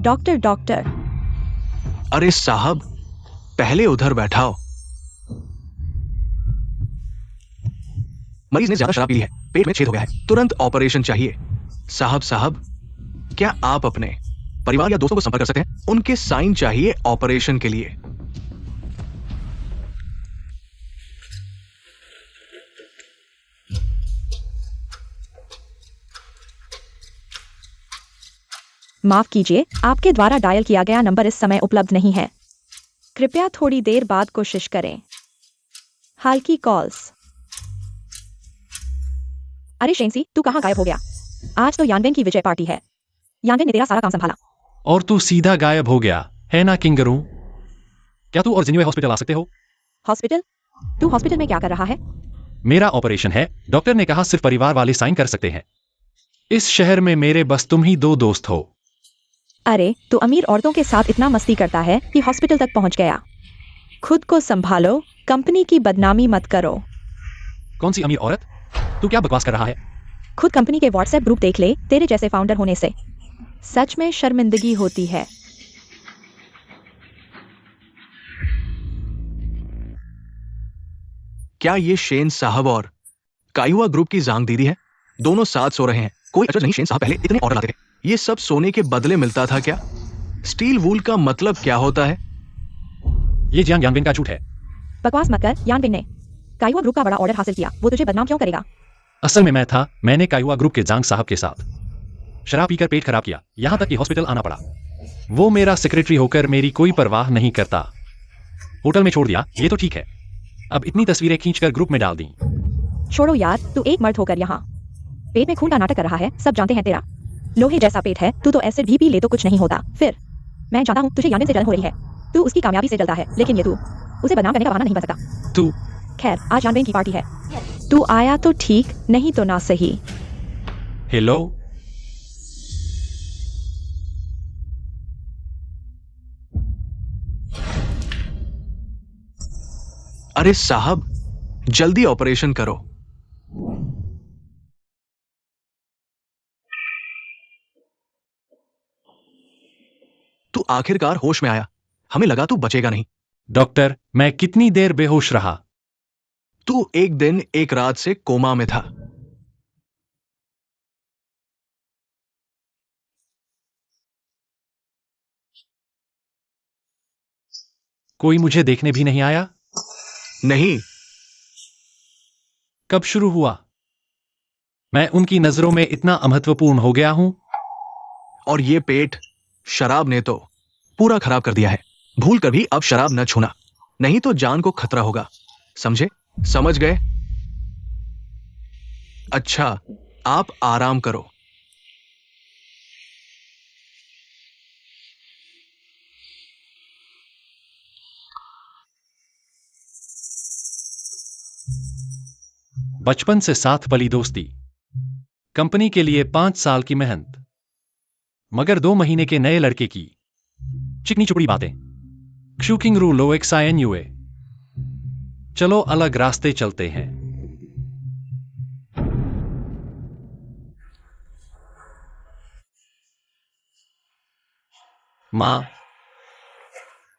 Doctor doctor. अरे साहब, पहले उधर बैठाओ। मरीज ने ज्यादा शराब पी ली है, पेट में छेद हो गया है, तुरंत ऑपरेशन चाहिए। साहब, क्या आप अपने परिवार या दोस्तों को संपर्क कर सकते हैं? उनके साइन चाहिए ऑपरेशन के लिए। माफ कीजिए, आपके द्वारा डायल किया गया नंबर इस समय उपलब्ध नहीं है। कृपया थोड़ी देर बाद कोशिश करें। हाल की कॉल्स। अरे शेंसी, तू कहाँ गायब हो गया? आज तो यानवेन की विजय पार्टी है। यानवेन ने तेरा सारा काम संभाला। और तू सीधा गायब हो गया है ना किंगरू? क्या तू और जिन्युए हॉस्पिटल आ सकते हो? हॉस्पिटल? तू हॉस्पिटल में क्या कर रहा है? मेरा ऑपरेशन है। डॉक्टर ने कहा सिर्फ परिवार वाले साइन कर सकते हैं। इस शहर में मेरे बस तुम ही 2 दोस्त हो। अरे, तू अमीर औरतों के साथ इतना मस्ती करता है कि हॉस्पिटल तक पहुंच गया। खुद को संभालो, कंपनी की बदनामी मत करो। कौन सी अमीर औरत? तू क्या बकवास कर रहा है? खुद कंपनी के व्हाट्सएप ग्रुप देख ले। तेरे जैसे फाउंडर होने से सच में शर्मिंदगी होती है। क्या ये शेन साहब और कायुआ ग्रुप की जांग दीदी है? दोनों साथ सो रहे हैं। कोई अचरज नहीं, शेन साहब पहले इतने ऑर्डर लाते थे। ये सब सोने के बदले मिलता था क्या? स्टील वूल का मतलब क्या होता है? ये जियांग यानवेन का झूठ है। बकवास मत कर। यानवेन ने कायुआ ग्रुप का बड़ा ऑर्डर हासिल किया, वो तुझे बदनाम क्यों करेगा? असल में मैंने कायुआ ग्रुप के जांग साहब के साथ शराब पीकर पेट खराब किया, यहां तक कि हॉस्पिटल आना पड़ा। वो मेरा सेक्रेटरी होकर मेरी कोई परवाह नहीं करता। होटल में छोड़ दिया, ये तो ठीक है। अब इतनी तस्वीरें खींचकर ग्रुप में डाल दी। छोड़ो यार, तू एक मर्द होकर यहाँ पेट में खून का नाटक कर रहा है। सब जानते हैं तेरा लोहे जैसा पेट है। तू तो एसिड भी पी ले तो कुछ नहीं होता। फिर मैं जानता हूँ तुझे यानवेन से जलन हो रही है। तू उसकी कामयाबी से जलता है, लेकिन ये तू उसे बदनाम करने का बहाना नहीं बन सकता। तू खैर, आज यानवेन की पार्टी है। तू आया तो ठीक, नहीं तो ना सही। हेलो, अरे साहब, जल्दी ऑपरेशन करो। तू आखिरकार होश में आया। हमें लगा तू बचेगा नहीं। डॉक्टर, मैं कितनी देर बेहोश रहा? तू एक दिन एक रात से कोमा में था। कोई मुझे देखने भी नहीं आया? नहीं। कब शुरू हुआ? मैं उनकी नजरों में इतना अमहत्वपूर्ण हो गया हूं? और ये पेट शराब ने तो पूरा खराब कर दिया है। भूल कर भी अब शराब न छूना, नहीं तो जान को खतरा होगा। समझे? समझ गए? अच्छा, आप आराम करो। बचपन से साथ पली दोस्ती, कंपनी के लिए 5 साल की मेहनत, मगर 2 महीने के नए लड़के की चिकनी चुपड़ी बातें। क्षुकिंग रू लो एक्साइन्यूए। चलो अलग रास्ते चलते हैं। मां,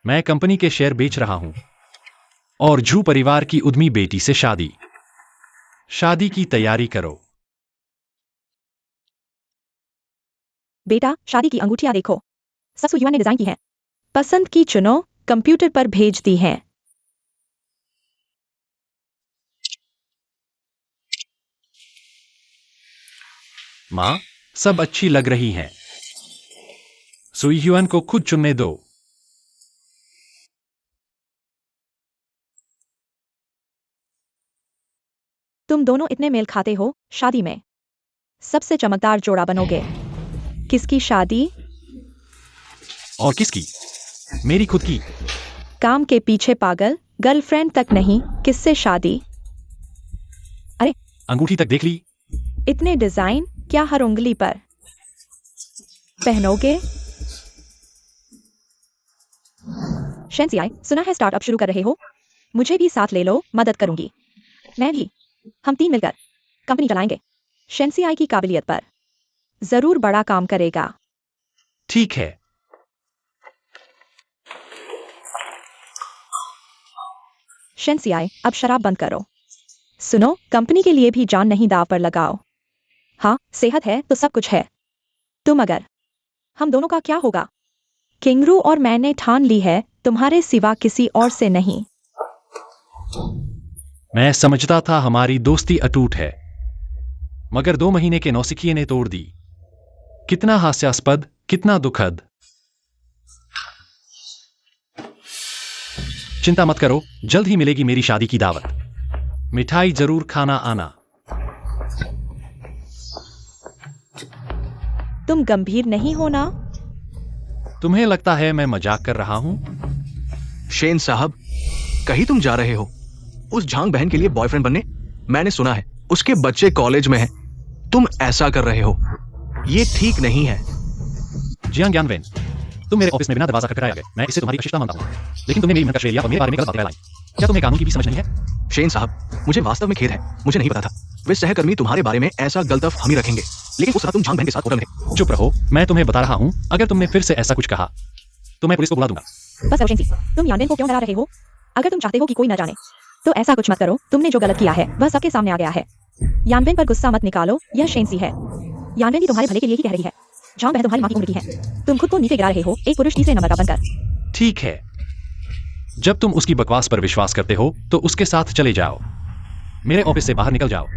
मैं कंपनी के शेयर बेच रहा हूं और झू परिवार की उद्यमी बेटी से शादी की तैयारी करो। बेटा, शादी की अंगूठियां देखो, ससु युवा ने डिजाइन की है। पसंद की चुनो, कंप्यूटर पर भेज दी है। मां, सब अच्छी लग रही हैं। सुईह्युआन को खुद चुनने दो। तुम दोनों इतने मेल खाते हो, शादी में सबसे चमकदार जोड़ा बनोगे। किसकी शादी? और किसकी? मेरी खुद की। काम के पीछे पागल, गर्लफ्रेंड तक नहीं, किससे शादी? अरे, अंगूठी तक देख ली? इतने डिजाइन क्या हर उंगली पर पहनोगे? शेंसियाई, सुना है स्टार्टअप शुरू कर रहे हो? मुझे भी साथ ले लो, मदद करूंगी। मैं भी। हम 3 मिलकर कंपनी चलाएंगे। शेंसियाई की काबिलियत पर जरूर बड़ा काम करेगा। ठीक है, शेंसियाई, अब शराब बंद करो। सुनो, कंपनी के लिए भी जान नहीं दाव पर लगाओ। हाँ, सेहत है तो सब कुछ है। तुम अगर हम दोनों का क्या होगा? किंगरू और मैंने ठान ली है, तुम्हारे सिवा किसी और से नहीं। मैं समझता था हमारी दोस्ती अटूट है, मगर 2 महीने के नौसिखिए ने तोड़ दी। कितना हास्यास्पद, कितना दुखद। चिंता मत करो, जल्द ही मिलेगी मेरी शादी की दावत। मिठाई जरूर खाना आना। तुम गंभीर नहीं हो ना? तुम्हें लगता है मैं मजाक कर रहा हूं? शेन साहब, कहीं तुम जा रहे हो उस झांग बहन के लिए बॉयफ्रेंड बनने? मैंने सुना है उसके बच्चे कॉलेज में हैं। तुम ऐसा कर रहे हो, ये ठीक नहीं है। जियांग यानवेन, तुम मेरे ऑफिस में बिना दरवाजा खटखटाए आ गए। मैं इसे तुम्हारी अशिष्टता मानता हूं, लेकिन तुमने मेरी मन का श्रेय लिया और मेरे बारे में गलत बातें फैलाई। क्या तुम्हें कानून की भी समझ नहीं है? शेन साहब, मुझे वास्तव में खेद है, मुझे नहीं पता था वे सहकर्मी तुम्हारे बारे में ऐसा गलतफ हम ही रखेंगे। लेकिन उस रात तुम झांग बहन के साथ होटल में थे। चुप रहो, मैं तुम्हें बता रहा हूं, अगर तुमने फिर से ऐसा कुछ कहा तो मैं पुलिस को बुला दूंगा। बस रोशेंसी, तुम यानवेन को क्यों डरा रहे हो? अगर तुम चाहते हो कि कोई न जाने तो ऐसा कुछ मत करो। तुमने जो गलत किया है वह सबके सामने आ गया है। यानवेन पर गुस्सा मत निकालो, यह शेंसी है। यानवेन भी तुम्हारे भले के लिए ही कह रही है। झांग बहन तुम्हारी मां की उम्र की है। तुम खुद को नीचे गिरा रहे हो एक पुरुष तीसरे नंबर का बनकर। ठीक है, जब तुम उसकी बकवास पर विश्वास करते हो तो उसके साथ चले जाओ। मेरे ऑफिस से बाहर निकल जाओ।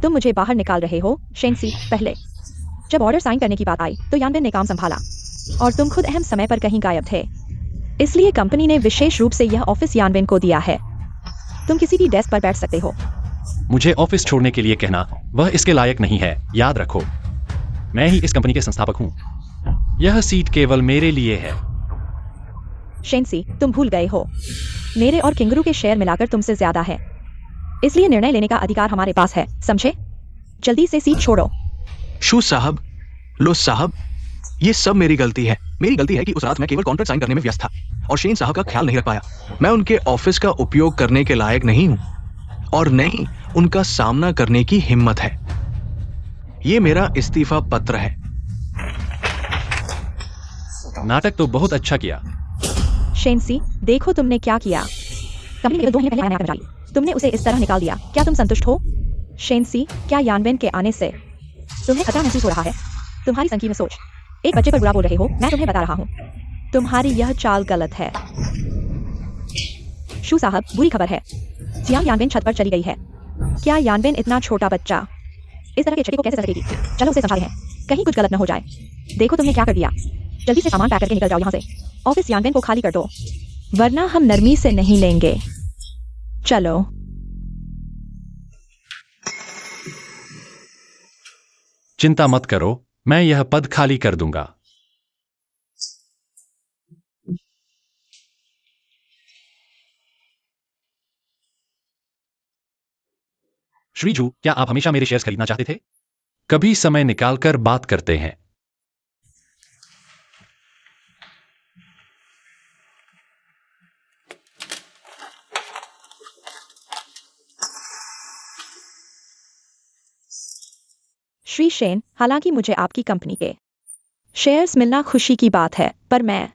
तुम मुझे बाहर निकाल रहे हो शेंसी। पहले जब ऑर्डर साइन करने की बात आई तो यानवेन ने काम संभाला और तुम खुद अहम समय पर कहीं गायब थे। इसलिए कंपनी ने विशेष रूप से यह ऑफिस यानवेन को दिया है। तुम किसी भी डेस्क पर बैठ सकते हो। मुझे ऑफिस छोड़ने के लिए कहना वह इसके लायक नहीं है। याद रखो, मैं ही इस कंपनी के संस्थापक हूं। यह सीट केवल मेरे लिए है। शेंसी, तुम भूल गए हो, मेरे और किंगरू के शेयर मिलाकर तुमसे ज्यादा है। इसलिए निर्णय लेने का अधिकार हमारे पास है, समझे? जल्दी से सीट छोड़ो। शू साहब, लो साहब, ये सब मेरी गलती है। मेरी गलती है कि उस रात मैं केवल कॉन्ट्रैक्ट साइन करने में व्यस्त था और शेन साहब का ख्याल नहीं रख पाया। मैं उनके ऑफिस का उपयोग करने के लायक नहीं हूं और नहीं उनका सामना करने की हिम्मत है। ये मेरा इस्तीफा पत्र है। नाटक तो बहुत अच्छा किया। शेंसी, देखो तुमने क्या किया। कंपनी ने 2 महीने पहले नया कर्मचारी, तुमने उसे इस तरह निकाल दिया। क्या तुम संतुष्ट हो? शेंसी, क्या यानवेन के आने से तुम्हें खतरा महसूस हो रहा है? तुम्हारी संकीर्ण सोच। एक बच्चे पर बुरा बोल रहे हो, मैं तुम्हें बता रहा हूँ। तुम्हारी यह चाल गलत है। शू साहब, बुरी खबर है, जियांग यानवेन छत पर चली गई है। क्या यानवेन इतना छोटा बच्चा इस तरह के छठी को कैसे सकेगी? चलो उसे समझाते हैं, कहीं कुछ गलत न हो जाए। देखो तुमने क्या कर दिया। जल्दी से सामान पैक करके निकल जाओ यहाँ से। ऑफिस यानवेन को खाली कर दो, वरना हम नरमी से नहीं लेंगे। चलो। चिंता मत करो, मैं यह पद खाली कर दूंगा। श्रीजू, क्या आप हमेशा मेरे शेयर्स खरीदना चाहते थे? कभी समय निकालकर बात करते हैं। श्री शेन, हालांकि मुझे आपकी कंपनी के शेयर्स मिलना खुशी की बात है, पर मैं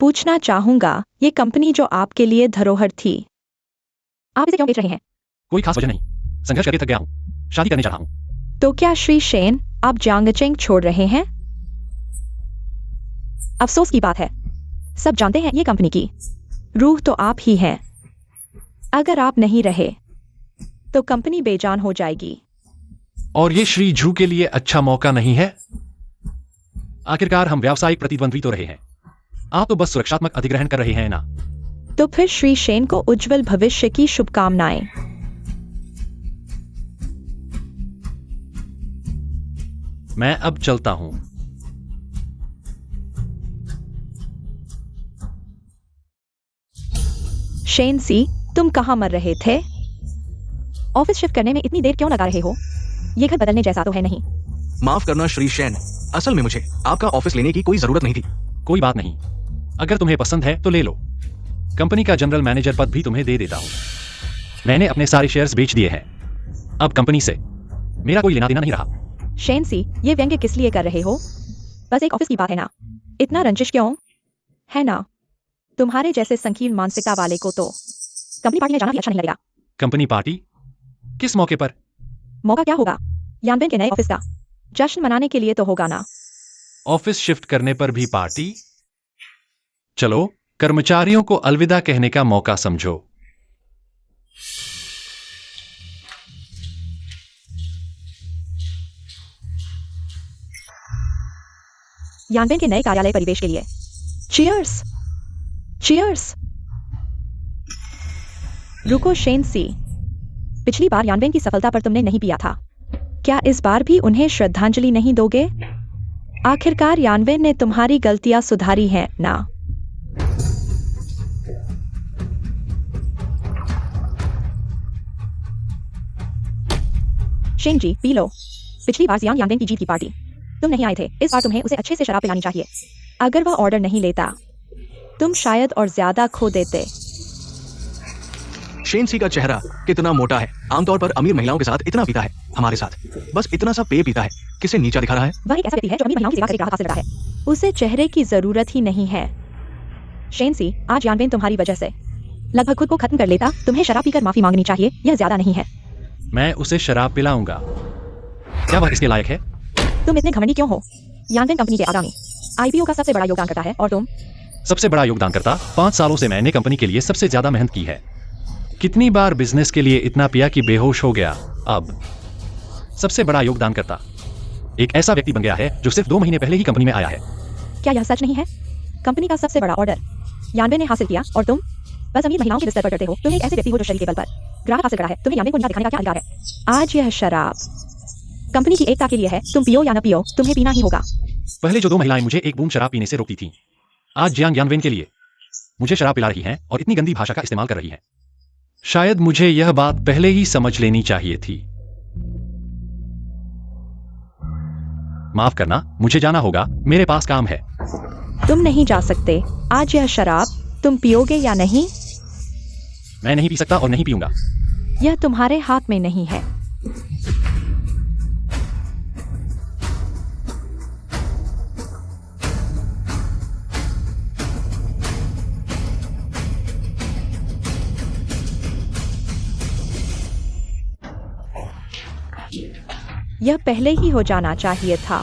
पूछना चाहूंगा, ये कंपनी जो आपके लिए धरोहर थी, आप इसे क्यों बेच रहे हैं? कोई खास वजह नहीं, संघर्ष करके थक गया हूं, शादी करने जा रहा हूं। तो क्या श्री शेन, आप जियांगचेंग छोड़ रहे हैं? अफसोस की बात है, सब जानते हैं ये कंपनी की रूह तो आप ही हैं। अगर आप नहीं रहे तो कंपनी बेजान हो जाएगी। और ये श्री झू के लिए अच्छा मौका नहीं है? आखिरकार हम व्यावसायिक प्रतिद्वंद्वी तो रहे हैं, आप तो बस सुरक्षात्मक अधिग्रहण कर रहे हैं ना। तो फिर श्री शेन को उज्जवल भविष्य की शुभकामनाएं। मैं अब चलता हूं। शेन सी, तुम कहां मर रहे थे? ऑफिस शिफ्ट करने में इतनी देर क्यों लगा रहे हो? ये घर बदलने जैसा तो है नहीं। माफ करना श्री शेन, असल में मुझे आपका ऑफिस लेने की कोई जरूरत नहीं थी। कोई बात नहीं, अगर तुम्हें पसंद है तो ले लो। कंपनी का जनरल मैनेजर पद भी तुम्हें दे देता हूं। मैंने अपने सारे शेयर्स बेच दिए हैं, अब कंपनी से मेरा कोई लेना देना नहीं रहा। शेन सी, ये व्यंग्य किस लिए कर रहे हो? बस एक ऑफिस की बात है ना, इतना रंजिश क्यों है ना? तुम्हारे जैसे संकीर्ण मानसिकता वाले को तो कंपनी पार्टी में जाना भी अच्छा नहीं लगेगा। Company party? किस मौके पर? मौका क्या होगा? यानबेन के नए ऑफिस का जश्न मनाने के लिए तो होगा ना। ऑफिस शिफ्ट करने पर भी पार्टी? चलो, कर्मचारियों को अलविदा कहने का मौका समझो। यानबेन के नए कार्यालय परिवेश के लिए चीयर्स। चीयर्स। रुको शेन सी, पिछली बार यानबेन की सफलता पर तुमने नहीं पिया था, क्या इस बार भी उन्हें श्रद्धांजलि नहीं दोगे? आखिरकार यानबेन ने तुम्हारी गलतियां सुधारी हैं ना। शेन जी, पी लो। पिछली बार जियांग यानबेन की जीत की पार्टी तुम नहीं आए थे, इस बार तुम्हें उसे अच्छे से शराब पिलानी चाहिए। अगर वह ऑर्डर नहीं लेता तुम शायद और ज्यादा खो देते। शेन सी का चेहरा कितना मोटा है। आमतौर पर अमीर महिलाओं के साथ इतना पीता है, हमारे साथ बस इतना सा पेय पीता है। किसे नीचा दिखा रहा है? वह एक ऐसा व्यक्ति है जो अमीर महिलाओं की सेवा करके ग्राहक हासिल कर रहा है। उसे चेहरे की जरूरत ही नहीं है। शेन सी, आज यानबेन तुम्हारी वजह से लगभग खुद को खत्म कर लेता। तुम्हें शराब पीकर माफी मांगनी चाहिए, यह ज्यादा नहीं है। मैं उसे शराब पिलाऊंगा। क्या वह इसके लायक है? तुम इतने घमंडी क्यों हो? यानबेन कंपनी के आगामी आईपीओ का सबसे बड़ा योगदान करता है और तुम सबसे बड़ा योगदानकर्ता। 5 सालों से मैंने कंपनी के लिए सबसे ज्यादा मेहनत की है। कितनी बार बिजनेस के लिए इतना पिया कि बेहोश हो गया। अब सबसे बड़ा योगदानकर्ता एक ऐसा व्यक्ति बन गया है जो सिर्फ 2 महीने पहले ही कंपनी में आया है। क्या यह सच नहीं है? कंपनी का सबसे बड़ा ऑर्डर यानबेन ने हासिल किया और तुम बस अमीर महिलाओं के बिस्तर पर करते हो। तुम एक ऐसे व्यक्ति हो जो शरीर के बल पर ग्राहक हासिल कर रहा है। तुम्हें यानबेन को नीचा दिखाने का क्या अधिकार है? आज यह शराब कंपनी की एकता के लिए है। तुम पियो या न पियो, तुम्हें पीना ही होगा। पहले जो 2 महिलाएं मुझे एक बूंद शराब पीने से रोकती थीं, आज जियांग यानबेन के लिए मुझे शराब पिला रही हैं और इतनी गंदी भाषा का इस्तेमाल कर रही हैं। शायद मुझे यह बात पहले ही समझ लेनी चाहिए थी। माफ करना, मुझे जाना होगा, मेरे पास काम है। तुम नहीं जा सकते। आज यह शराब तुम पियोगे या नहीं? मैं नहीं पी सकता और नहीं पीऊंगा। यह तुम्हारे हाथ में नहीं है। यह पहले ही हो जाना चाहिए था।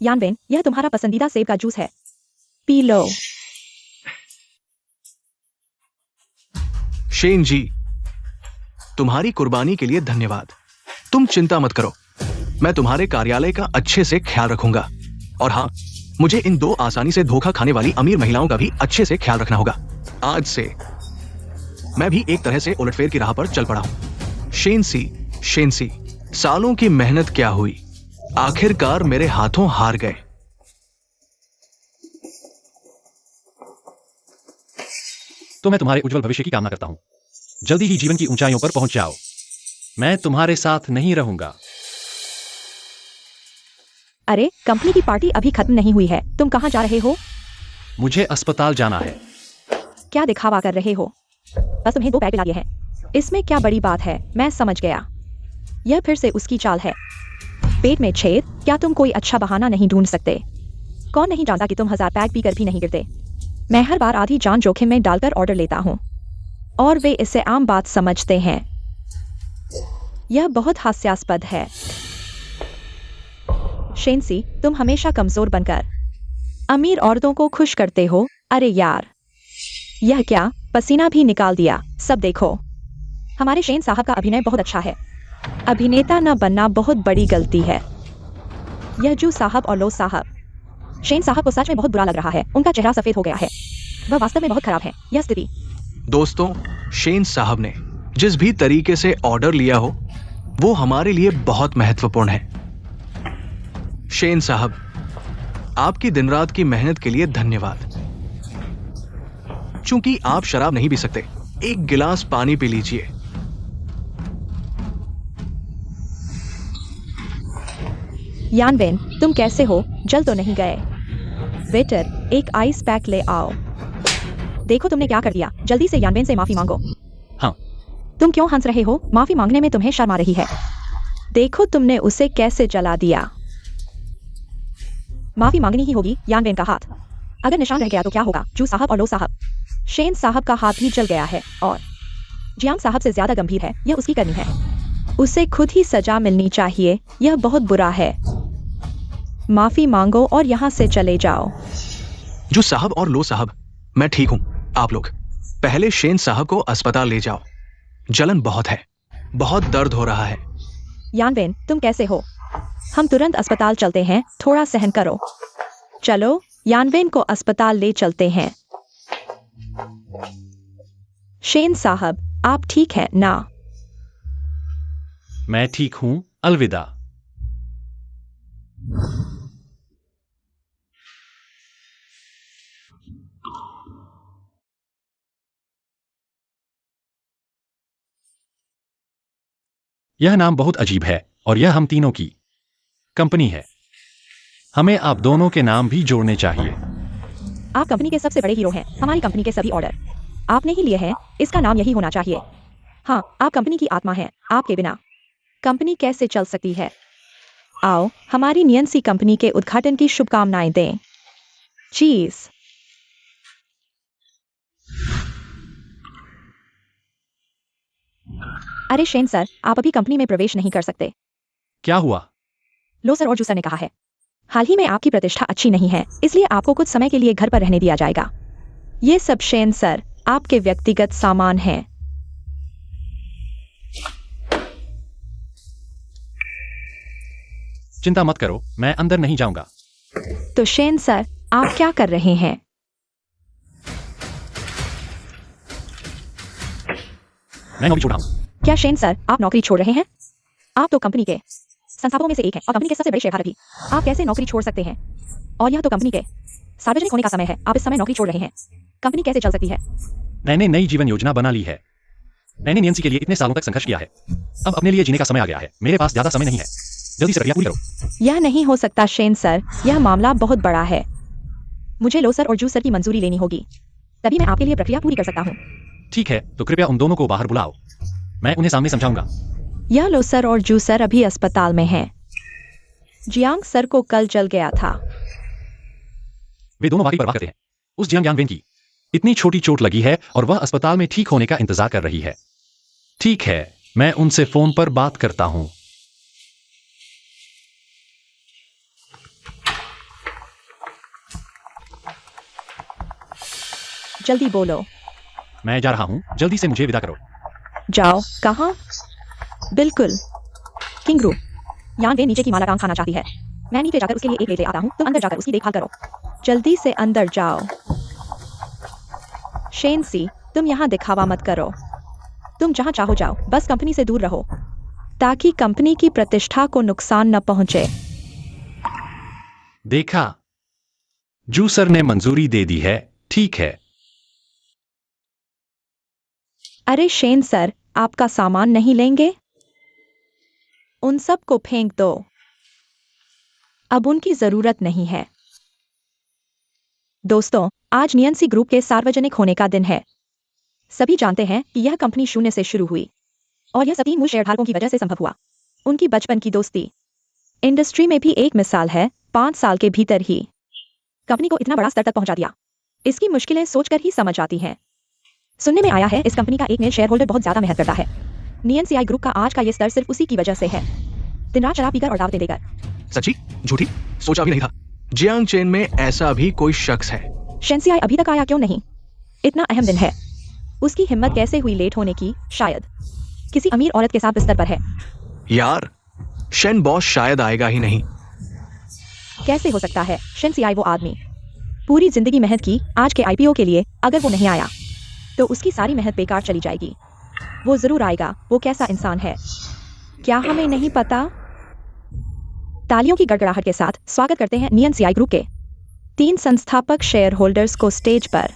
यानबेन, यह तुम्हारा पसंदीदा सेब का जूस है, पी लो। शेन जी, तुम्हारी कुर्बानी के लिए धन्यवाद। तुम चिंता मत करो, मैं तुम्हारे कार्यालय का अच्छे से ख्याल रखूंगा। और हाँ, मुझे इन 2 आसानी से धोखा खाने वाली अमीर महिलाओं का भी अच्छे से ख्याल रखना होगा। आज से मैं भी एक तरह से उलटफेर की राह पर चल पड़ा हूं। शेन सी, सालों की मेहनत क्या हुई? आखिरकार मेरे हाथों हार गए। तो मैं तुम्हारे उज्जवल भविष्य की कामना करता हूं। जल्दी ही जीवन की ऊंचाइयों पर पहुंच जाओ। मैं तुम्हारे साथ नहीं रहूंगा। अरे, कंपनी की पार्टी अभी खत्म नहीं हुई है। तुम कहां जा रहे हो? मुझे अस्पताल जाना है। क्या दिखावा कर रहे हो? बस तुम्हें 2 पैग पिला दिए हैं। इसमें क्या बड़ी बात है? मैं समझ गया, यह फिर से उसकी चाल है। पेट में छेद, क्या तुम कोई अच्छा बहाना नहीं ढूंढ सकते? कौन नहीं जानता कि तुम 1000 पैग पीकर भी नहीं गिरते। मैं हर बार आधी जान जोखिम में डालकर ऑर्डर लेता हूं और वे इसे आम बात समझते हैं। यह बहुत हास्यास्पद है। शेन सी, तुम हमेशा कमजोर बनकर अमीर औरतों को खुश करते हो। अरे यार, यह क्या? पसीना भी निकाल दिया। सब देखो, हमारे शेन साहब का अभिनय बहुत अच्छा है। अभिनेता न बनना बहुत बड़ी गलती है। यह जू साहब और लो साहब, शेन साहब को सच में बहुत बुरा लग रहा है। उनका चेहरा सफेद हो गया है। वह वास्तव में बहुत खराब है। यह स्थिति। दोस्तों, शेन साहब ने जिस भी तरीके से ऑर्डर लिया हो, वो हमारे लिए बहुत महत्वपूर्ण है। शेन साहब, आपकी दिन रात की मेहनत के लिए धन्यवाद। चूंकि आप शराब नहीं पी सकते, एक गिलास पानी पी लीजिए। यानबेन, तुम कैसे हो? जल तो नहीं गए? वेटर, एक आइस पैक ले आओ। देखो तुमने क्या कर दिया। जल्दी से यानबेन से माफी मांगो। हाँ। तुम क्यों हंस रहे हो? माफी मांगने में तुम्हें शर्म आ रही है। देखो तुमने उसे कैसे जला दिया। माफी मांगनी ही होगी। यानबेन का हाथ अगर निशान रह गया तो क्या होगा? जू साहब और लो साहब। शेन साहब का हाथ भी जल गया है और जियांग साहब से ज्यादा गंभीर है, यह उसकी करनी है। उसे खुद ही सजा मिलनी चाहिए, यह बहुत बुरा है। माफी मांगो और यहाँ से चले जाओ। जो साहब और लो साहब, मैं ठीक हूं। आप लोग पहले शेन साहब को अस्पताल ले जाओ। जलन बहुत है, बहुत दर्द हो रहा है। यानवेन, तुम कैसे हो? हम तुरंत अस्पताल चलते हैं, थोड़ा सहन करो। चलो, यानवेन को अस्पताल ले चलते हैं। शेन साहब, आप ठीक हैं ना? मैं ठीक हूं, अलविदा। यह नाम बहुत अजीब है और यह हम तीनों की कंपनी है। हमें आप दोनों के नाम भी जोड़ने चाहिए। आप कंपनी के सबसे बड़े हीरो हैं। हमारी कंपनी के सभी ऑर्डर आपने ही लिए हैं, इसका नाम यही होना चाहिए। हाँ, आप कंपनी की आत्मा हैं। आपके बिना कंपनी कैसे चल सकती है? आओ, हमारी नियंसी कंपनी के उद्घाटन की शुभकामनाएं दें। चीज। अरे शेन सर, आप अभी कंपनी में प्रवेश नहीं कर सकते। क्या हुआ? लो सर और जूसर ने कहा है, हाल ही में आपकी प्रतिष्ठा अच्छी नहीं है, इसलिए आपको कुछ समय के लिए घर पर रहने दिया जाएगा। ये सब शेन सर आपके व्यक्तिगत सामान हैं। चिंता मत करो, मैं अंदर नहीं जाऊंगा। तो शेन सर, आप क्या कर रहे हैं? मैं नौकरी छोड़ा हूं। क्या शेन सर, आप नौकरी छोड़ रहे हैं? आप तो कंपनी के संस्थापकों में से एक हैं और कंपनी के सबसे बड़े शेयरधारक भी। आप कैसे नौकरी छोड़ सकते हैं? और यह तो कंपनी के सार्वजनिक होने का समय है, आप इस समय नौकरी छोड़ रहे हैं। कंपनी कैसे चल सकती है? मैंने नई जीवन योजना बना ली है। मैंने नियंसी के लिए इतने सालों तक संघर्ष किया है। अब अपने लिए जीने का समय आ गया है। मेरे पास ज्यादा समय नहीं है। जल्दी से प्रक्रिया पूरी करो। यह नहीं हो सकता शेन सर, यह मामला बहुत बड़ा है। मुझे लो सर और जू सर की मंजूरी लेनी होगी, तभी मैं आपके लिए प्रक्रिया पूरी कर सकता हूँ। ठीक है, तो कृपया उन दोनों को बाहर बुलाओ। मैं उन्हें सामने समझाऊंगा। यह लो सर और जू सर अभी अस्पताल में हैं। जियांग सर को कल जल गया था। वे दोनों वाकई परवाह करते हैं। उस जियांग यानवेन की इतनी छोटी चोट लगी है और वह अस्पताल में ठीक होने का इंतजार कर रही है। ठीक है, मैं उनसे फोन पर बात करता हूं। जल्दी बोलो। मैं जा रहा हूं, जल्दी से मुझे विदा करो। जाओ। कहाँ? बिल्कुल किंगरू। यानवेन नीचे की माला काम खाना चाहती है। मैं नीचे जाकर उसके लिए एक ले आता हूँ, तुम अंदर जाकर उसकी देखभाल करो। जल्दी से अंदर जाओ। शेन सी, तुम यहाँ दिखावा मत करो। तुम जहाँ चाहो जाओ, बस कंपनी से दूर रहो, ताकि कंपनी की प्रतिष्ठा को नुकसान न पहुंचे। देखा, जूसर ने मंजूरी दे दी है। ठीक है। अरे शेन सर, आपका सामान नहीं लेंगे? उन सब को फेंक दो, अब उनकी जरूरत नहीं है। दोस्तों, आज नियंसी ग्रुप के सार्वजनिक होने का दिन है। सभी जानते हैं कि यह कंपनी शून्य से शुरू हुई और यह सभी मूल शेयरधारकों की वजह से संभव हुआ। उनकी बचपन की दोस्ती इंडस्ट्री में भी एक मिसाल है। 5 साल के भीतर ही कंपनी को इतना बड़ा स्तर तक पहुंचा दिया। इसकी मुश्किलें सोचकर ही समझ आती हैं। सुनने में आया है इस कंपनी का एक मेल शेयर होल्डर बहुत ज्यादा मेहनत करता है। नियंसी ग्रुप का आज का ये स्तर सिर्फ उसी की वजह से है, दिन रात शराब पीकर और दावतें देकर। सच्ची? झूठी? सोचा भी नहीं था। जियांग चेन में ऐसा भी कोई शख्स है। शेंसियाई अभी तक आया क्यों नहीं? इतना अहम दिन है। उसकी हिम्मत कैसे हुई लेट होने की? शायद किसी अमीर औरत के साथ बिस्तर पर है। यार, शेन बॉस शायद आएगा ही नहीं। कैसे हो सकता है? शेंसियाई वो आदमी पूरी जिंदगी मेहनत की आज के आईपीओ के लिए, अगर वो नहीं आया तो उसकी सारी मेहनत बेकार चली जाएगी। वो जरूर आएगा। वो कैसा इंसान है, क्या हमें नहीं पता? तालियों की गड़गड़ाहट के साथ स्वागत करते हैं नियंसी ग्रुप के 3 संस्थापक शेयर होल्डर्स को स्टेज पर।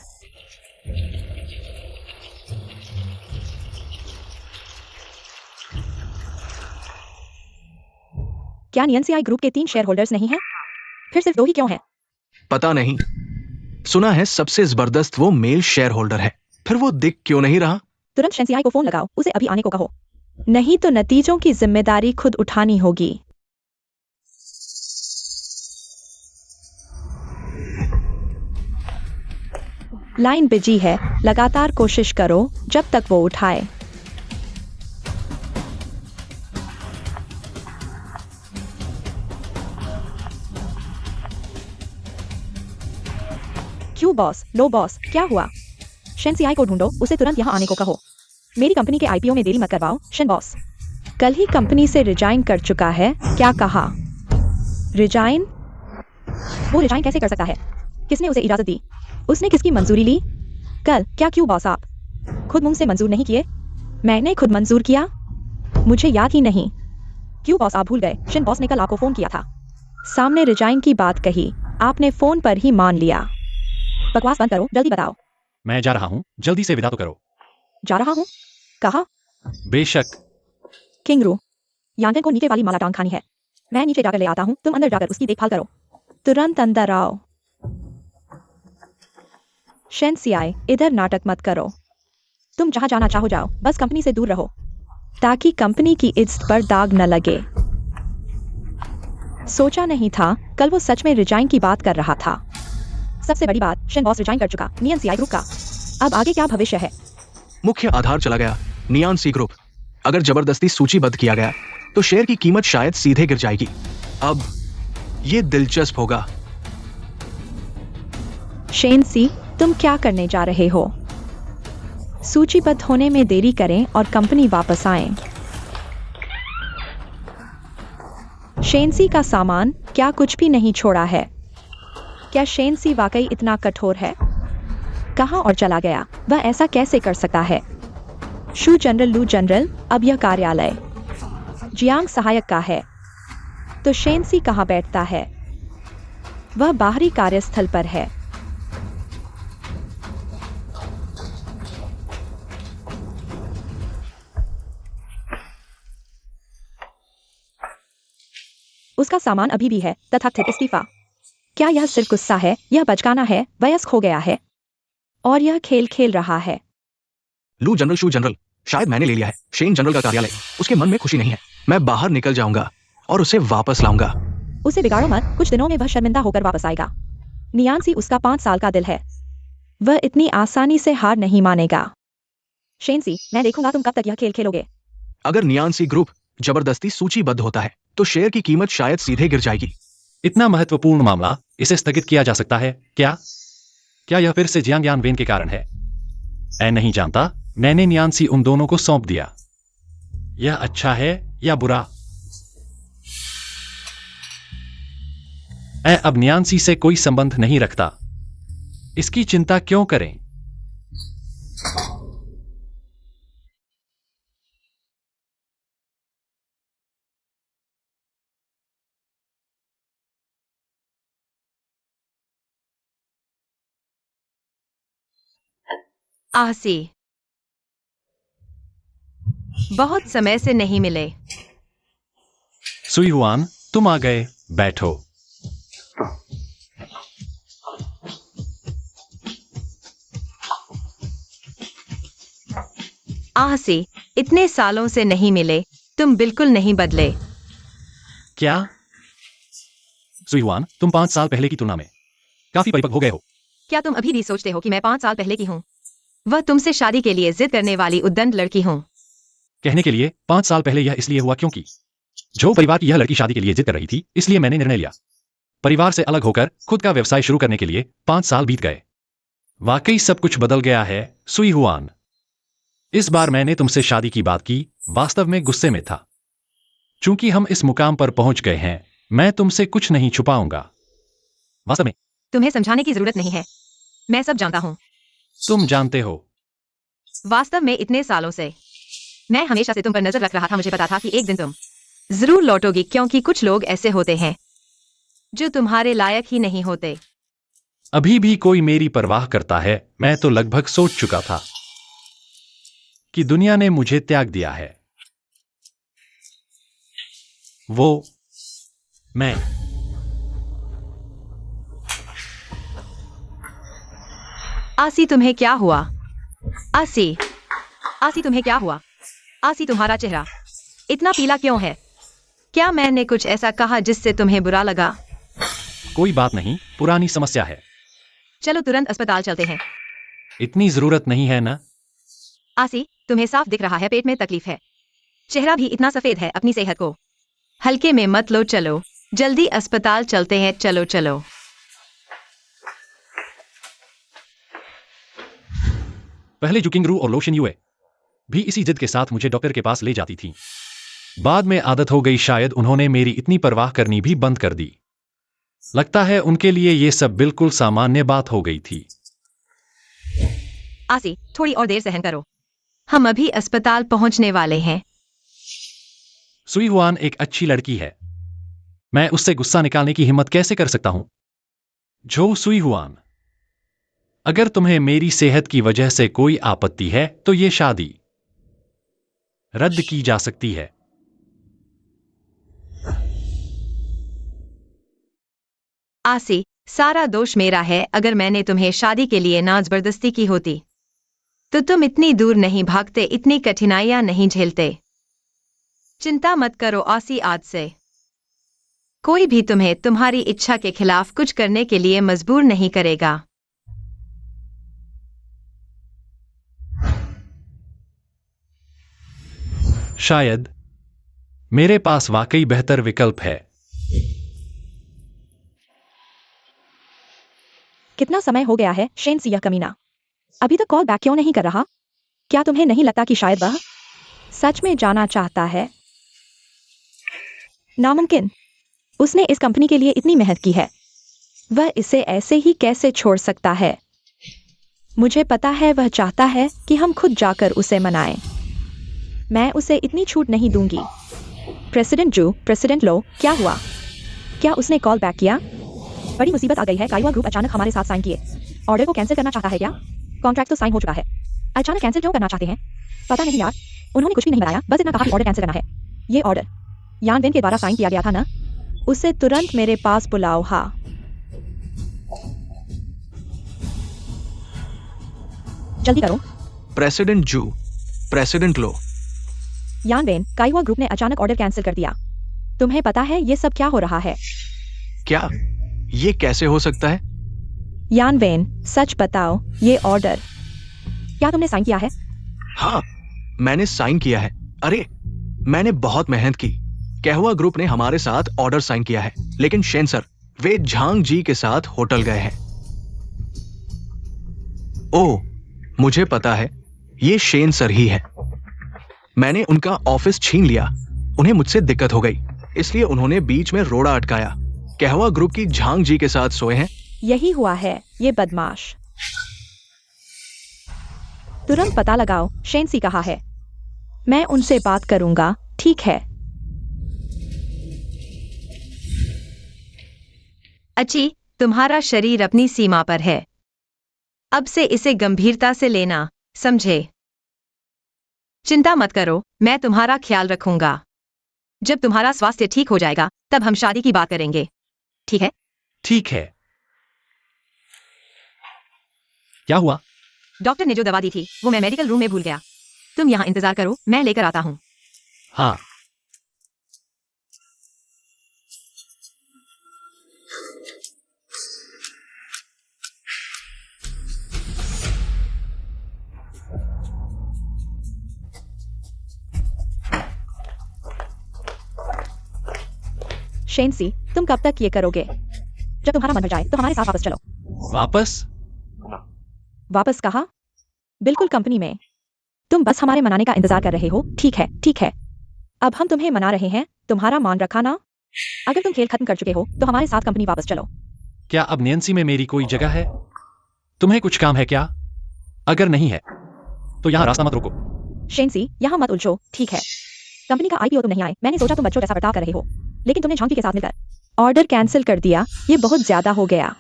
क्या नियंसी ग्रुप के 3 शेयर होल्डर्स नहीं हैं? फिर सिर्फ 2 ही क्यों हैं? पता नहीं। सुना है सबसे जबरदस्त वो मेल शेयर होल्डर है। फिर वो दिख क्यों नहीं रहा? तुरंत शेंसियाई को फोन लगाओ, उसे अभी आने को कहो, नहीं तो नतीजों की जिम्मेदारी खुद उठानी होगी। लाइन बिजी है, लगातार कोशिश करो जब तक वो उठाए। क्यों बॉस? लो बॉस, क्या हुआ? शेन सीआई को ढूंढो, उसे तुरंत यहाँ आने को कहो। मेरी कंपनी के आईपीओ में देरी मत करवाओ, शेन बॉस। कल ही कंपनी से रिजाइन कर चुका है, क्या कहा? रिजाइन? वो रिजाइन कैसे कर सकता है? किसने उसे इजाजत दी? उसने किसकी मंजूरी ली? कल? क्या? क्यों बॉस? आप खुद मुंह से मंजूर नहीं किए? मैंने खुद मंजूर किया? मुझे याद ही नहीं। क्यों बॉस, आप भूल गए? शेन बॉस ने कल आपको फोन किया था, सामने रिजाइन की बात कही, आपने फोन पर ही मान लिया। बकवास बंद करो, जल्दी बताओ। मैं जा रहा हूँ, जल्दी से विदा तो करो। जा रहा हूँ? कहा? बेशक। किंगरू, यांगन को नीचे वाली माला टांग खानी है। मैं नीचे जाकर ले आता हूँ, तुम अंदर जाकर उसकी देखभाल करो। तुरंत अंदर आओ। शेन सीआई, इधर नाटक मत करो। तुम जहां जाना चाहो जाओ, बस कंपनी से दूर रहो, ताकि कंपनी की इज्जत पर दाग न लगे। सोचा नहीं था कल वो सच में रिजाइन की बात कर रहा था। सबसे बड़ी बात, शेन बॉस रिजाइन कर चुका, नियन सीआई ग्रुप का। अब आगे क्या भविष्य है? मुख्य आधार चला गया, नियान सी ग्रुप। अगर जबरदस्ती सूचीबद्ध किया गया तो शेयर की कीमत शायद सीधे गिर जाएगी। अब ये दिलचस्प होगा। शेन सी, तुम क्या करने जा रहे हो? सूचीबद्ध होने में देरी करें और कंपनी वापस आए। शेन सी का सामान क्या कुछ भी नहीं छोड़ा है? क्या शेन सी वाकई इतना कठोर है? कहां और चला गया? वह ऐसा कैसे कर सकता है? शू जनरल लू जनरल, अब यह कार्यालय जियांग सहायक का है, तो शेन सी कहां बैठता है? वह बाहरी कार्यस्थल पर है। उसका सामान अभी भी है, तथाकथित इस्तीफा। क्या यह सिर्फ गुस्सा है? यह बचकाना है? वयस्क हो गया है और यह खेल खेल रहा है। लू जनरल, शू जनरल, शायद मैंने ले लिया है शेन जनरल का कार्यालय। उसके मन में खुशी नहीं है। मैं बाहर निकल जाऊंगा और उसे वापस लाऊंगा। उसे बिगाड़ो मत, कुछ दिनों में वह शर्मिंदा होकर वापस आएगा। नियांसी उसका 5 साल का दिल है, वह इतनी आसानी से हार नहीं मानेगा। शेनसी, मैं देखूंगा तुम कब तक यह खेल खेलोगे। अगर नियांसी ग्रुप जबरदस्ती सूचीबद्ध होता है तो शेयर की कीमत शायद सीधे गिर जाएगी। इतना महत्वपूर्ण मामला, इसे स्थगित किया जा सकता है क्या? क्या यह फिर से जियांग यानवेन के कारण है? मैं नहीं जानता। मैंने नियांसी उन दोनों को सौंप दिया। यह अच्छा है या बुरा? मैं अब नियांसी से कोई संबंध नहीं रखता। इसकी चिंता क्यों करें? आसी, बहुत समय से नहीं मिले। सुई हुआन, तुम आ गए, बैठो। आसी, इतने सालों से नहीं मिले, तुम बिल्कुल नहीं बदले। क्या? सुई हुआन, तुम 5 साल पहले की तुलना में काफी परिपक्व हो गए हो। क्या तुम अभी भी सोचते हो कि मैं 5 साल पहले की हूँ? वह तुमसे शादी के लिए जिद करने वाली उद्दंड लड़की हूँ। कहने के लिए 5 साल पहले यह इसलिए हुआ क्योंकि जो परिवार की यह लड़की शादी के लिए जिद कर रही थी, इसलिए मैंने निर्णय लिया। परिवार से अलग होकर खुद का व्यवसाय शुरू करने के लिए 5 साल बीत गए। वाकई सब कुछ बदल गया है, सुई हुआन। इस बार मैंने तुमसे शादी की बात की, वास्तव में गुस्से में था। चूंकि हम इस मुकाम पर पहुंच गए हैं, मैं तुमसे कुछ नहीं छुपाऊंगा। वास्तव में तुम्हें समझाने की जरूरत नहीं है, मैं सब जानता हूँ। तुम जानते हो। वास्तव में इतने सालों से मैं हमेशा से तुम पर नजर रख रहा था। मुझे पता था कि एक दिन तुम जरूर लौटोगी, क्योंकि कुछ लोग ऐसे होते हैं जो तुम्हारे लायक ही नहीं होते। अभी भी कोई मेरी परवाह करता है? मैं तो लगभग सोच चुका था कि दुनिया ने मुझे त्याग दिया है। वो मैं आसी, तुम्हें क्या हुआ? आसी, आसी, तुम्हें क्या हुआ? आसी, तुम्हारा चेहरा इतना पीला क्यों है? क्या मैंने कुछ ऐसा कहा जिससे तुम्हें बुरा लगा? कोई बात नहीं, पुरानी समस्या है। चलो तुरंत अस्पताल चलते हैं। इतनी जरूरत नहीं है ना। आसी, तुम्हें साफ दिख रहा है पेट में तकलीफ है। चेहरा भी इतना सफेद है, अपनी सेहत को हल्के में मत लो। चलो जल्दी अस्पताल चलते हैं, चलो चलो। पहले जुकिंग रू और लोशन यूए भी इसी जिद के साथ मुझे डॉक्टर के पास ले जाती थी। बाद में आदत हो गई, शायद उन्होंने मेरी इतनी परवाह करनी भी बंद कर दी। लगता है उनके लिए ये सब बिल्कुल सामान्य बात हो गई थी। आसी, थोड़ी और देर सहन करो, हम अभी अस्पताल पहुंचने वाले हैं। सुई हुआन एक अच्छी लड़की है, मैं उससे गुस्सा निकालने की हिम्मत कैसे कर सकता हूं? जो सुई हुआन, अगर तुम्हें मेरी सेहत की वजह से कोई आपत्ति है तो ये शादी रद्द की जा सकती है। आसी, सारा दोष मेरा है। अगर मैंने तुम्हें शादी के लिए ना जबरदस्ती की होती तो तुम इतनी दूर नहीं भागते, इतनी कठिनाइयां नहीं झेलते। चिंता मत करो आसी, आज से कोई भी तुम्हें तुम्हारी इच्छा के खिलाफ कुछ करने के लिए मजबूर नहीं करेगा। शायद मेरे पास वाकई बेहतर विकल्प है। कितना समय हो गया है शेन, यह कमीना अभी तक कॉल बैक क्यों नहीं कर रहा? क्या तुम्हें नहीं लगता कि शायद वह सच में जाना चाहता है? नामुमकिन, उसने इस कंपनी के लिए इतनी मेहनत की है, वह इसे ऐसे ही कैसे छोड़ सकता है? मुझे पता है वह चाहता है कि हम खुद जाकर उसे मनाएं। मैं उसे इतनी छूट नहीं दूंगी। प्रेसिडेंट जू, प्रेसिडेंट लो, क्या हुआ? क्या उसने कॉल बैक किया? बड़ी मुसीबत आ गई है। काइवा ग्रुप अचानक हमारे साथ साइन किए। ऑर्डर को कैंसिल करना चाहता है क्या? कॉन्ट्रैक्ट तो साइन हो चुका है, अचानक कैंसिल क्यों करना चाहते हैं? पता नहीं यार, उन्होंने कुछ भी नहीं बताया, बस इतना कहा कि ऑर्डर कैंसिल करना है। ये ऑर्डर यान वेन के द्वारा साइन किया गया था ना? उसे तुरंत मेरे पास बुलाओ। हाँ, जल्दी करो। प्रेसिडेंट जू, प्रेसिडेंट लो। यान वेन, काइवा ग्रुप ने अचानक ऑर्डर कैंसिल कर दिया। तुम्हें पता है ये सब क्या हो रहा है? क्या ये कैसे हो सकता है? यान वेन, सच बताओ, ये ऑर्डर क्या तुमने साइन किया है? हाँ, मैंने साइन किया है। अरे, मैंने बहुत मेहनत की। कहवा ग्रुप ने हमारे साथ ऑर्डर साइन किया है, लेकिन शेन सर, वे झांग जी के साथ होटल गए हैं। ओह, मुझे पता है, ये शेन सर ही है। मैंने उनका ऑफिस छीन लिया। उन्हें मुझसे दिक्कत हो गई, इसलिए उन्होंने बीच में रोड़ा अटकाया। कहवा ग्रुप की झांग जी के साथ सोए हैं। यही हुआ है, ये बदमाश। तुरंत पता लगाओ, शेनसी कहा है। मैं उनसे बात करूंगा, ठीक है? अच्छी, तुम्हारा शरीर अपनी सीमा पर है, अब से इसे गंभीरता से लेना, समझे? चिंता मत करो, मैं तुम्हारा ख्याल रखूंगा। जब तुम्हारा स्वास्थ्य ठीक हो जाएगा तब हम शादी की बात करेंगे, ठीक है? ठीक है। क्या हुआ? डॉक्टर ने जो दवा दी थी वो मैं मेडिकल रूम में भूल गया। तुम यहाँ इंतजार करो, मैं लेकर आता हूँ। हाँ। शेनसी, तुम कब तक ये करोगे? जब तुम्हारा मन भर जाए तो हमारे साथ वापस चलो। वापस? वापस कहा? बिल्कुल कंपनी में। तुम बस हमारे मनाने का इंतजार कर रहे हो, ठीक है? ठीक है, अब हम तुम्हें मना रहे हैं, तुम्हारा मान रखा ना? अगर तुम खेल खत्म कर चुके हो तो हमारे साथ कंपनी वापस चलो। क्या अब नैन्सी में मेरी कोई जगह है? तुम्हें कुछ काम है क्या? अगर नहीं है तो यहाँ रास्ता मत रोको। शेनसी, यहाँ मत उलझो, ठीक है? कंपनी का आईपीओ तुम नहीं आए, मैंने सोचा तुम बच्चों जैसा बर्ताव कर रहे हो, लेकिन तुमने झांकी के साथ मिलकर ऑर्डर कैंसिल कर दिया। ये बहुत ज्यादा हो गया।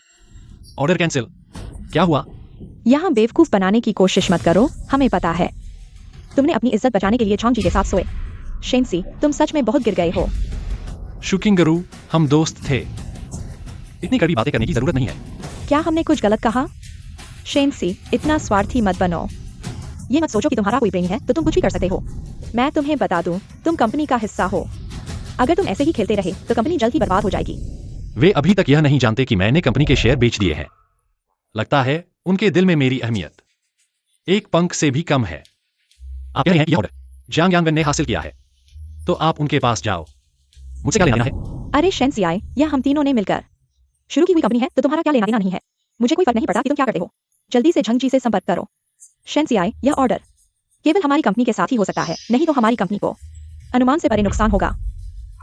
Order cancel? क्या हुआ? यहाँ बेवकूफ बनाने की कोशिश मत करो, हमें पता है तुमने अपनी इज्जत बचाने के लिए झांकी के साथ सोए। शेनसी, तुम सच में बहुत गिर गए हो। शुकिंगरू, हम दोस्त थे, इतनी कड़वी बातें करने की जरूरत नहीं है। क्या हमने कुछ गलत कहा? शेनसी, इतना स्वार्थी मत बनो। ये मत सोचो कि तुम्हारा कोई प्रेमी है तो तुम कुछ भी कर सकते हो। मैं तुम्हें बता दूं, तुम कंपनी का हिस्सा हो। अगर तुम ऐसे ही खेलते रहे तो कंपनी जल्द ही बर्बाद हो जाएगी। वे अभी तक यह नहीं जानते कि मैंने कंपनी के शेयर बेच दिए हैं। लगता है उनके दिल में मेरी अहमियत एक पंख से भी कम है। आप कह रहे हैं यह ऑर्डर जियांग यांगवेन ने हासिल किया है, तो आप उनके पास जाओ। मुझसे क्या लेना देना है? अरे शेंसियाई, यह हम तीनों ने मिलकर शुरू की हुई कंपनी है, तो तुम्हारा क्या लेना देना नहीं है। मुझे कोई फर्क नहीं पड़ता कि तुम क्या करते हो। जल्दी से झंग जी से संपर्क करो। शेंसियाई, यह ऑर्डर केवल हमारी कंपनी के साथ ही हो सकता है, नहीं तो हमारी कंपनी को अनुमान से परे नुकसान होगा।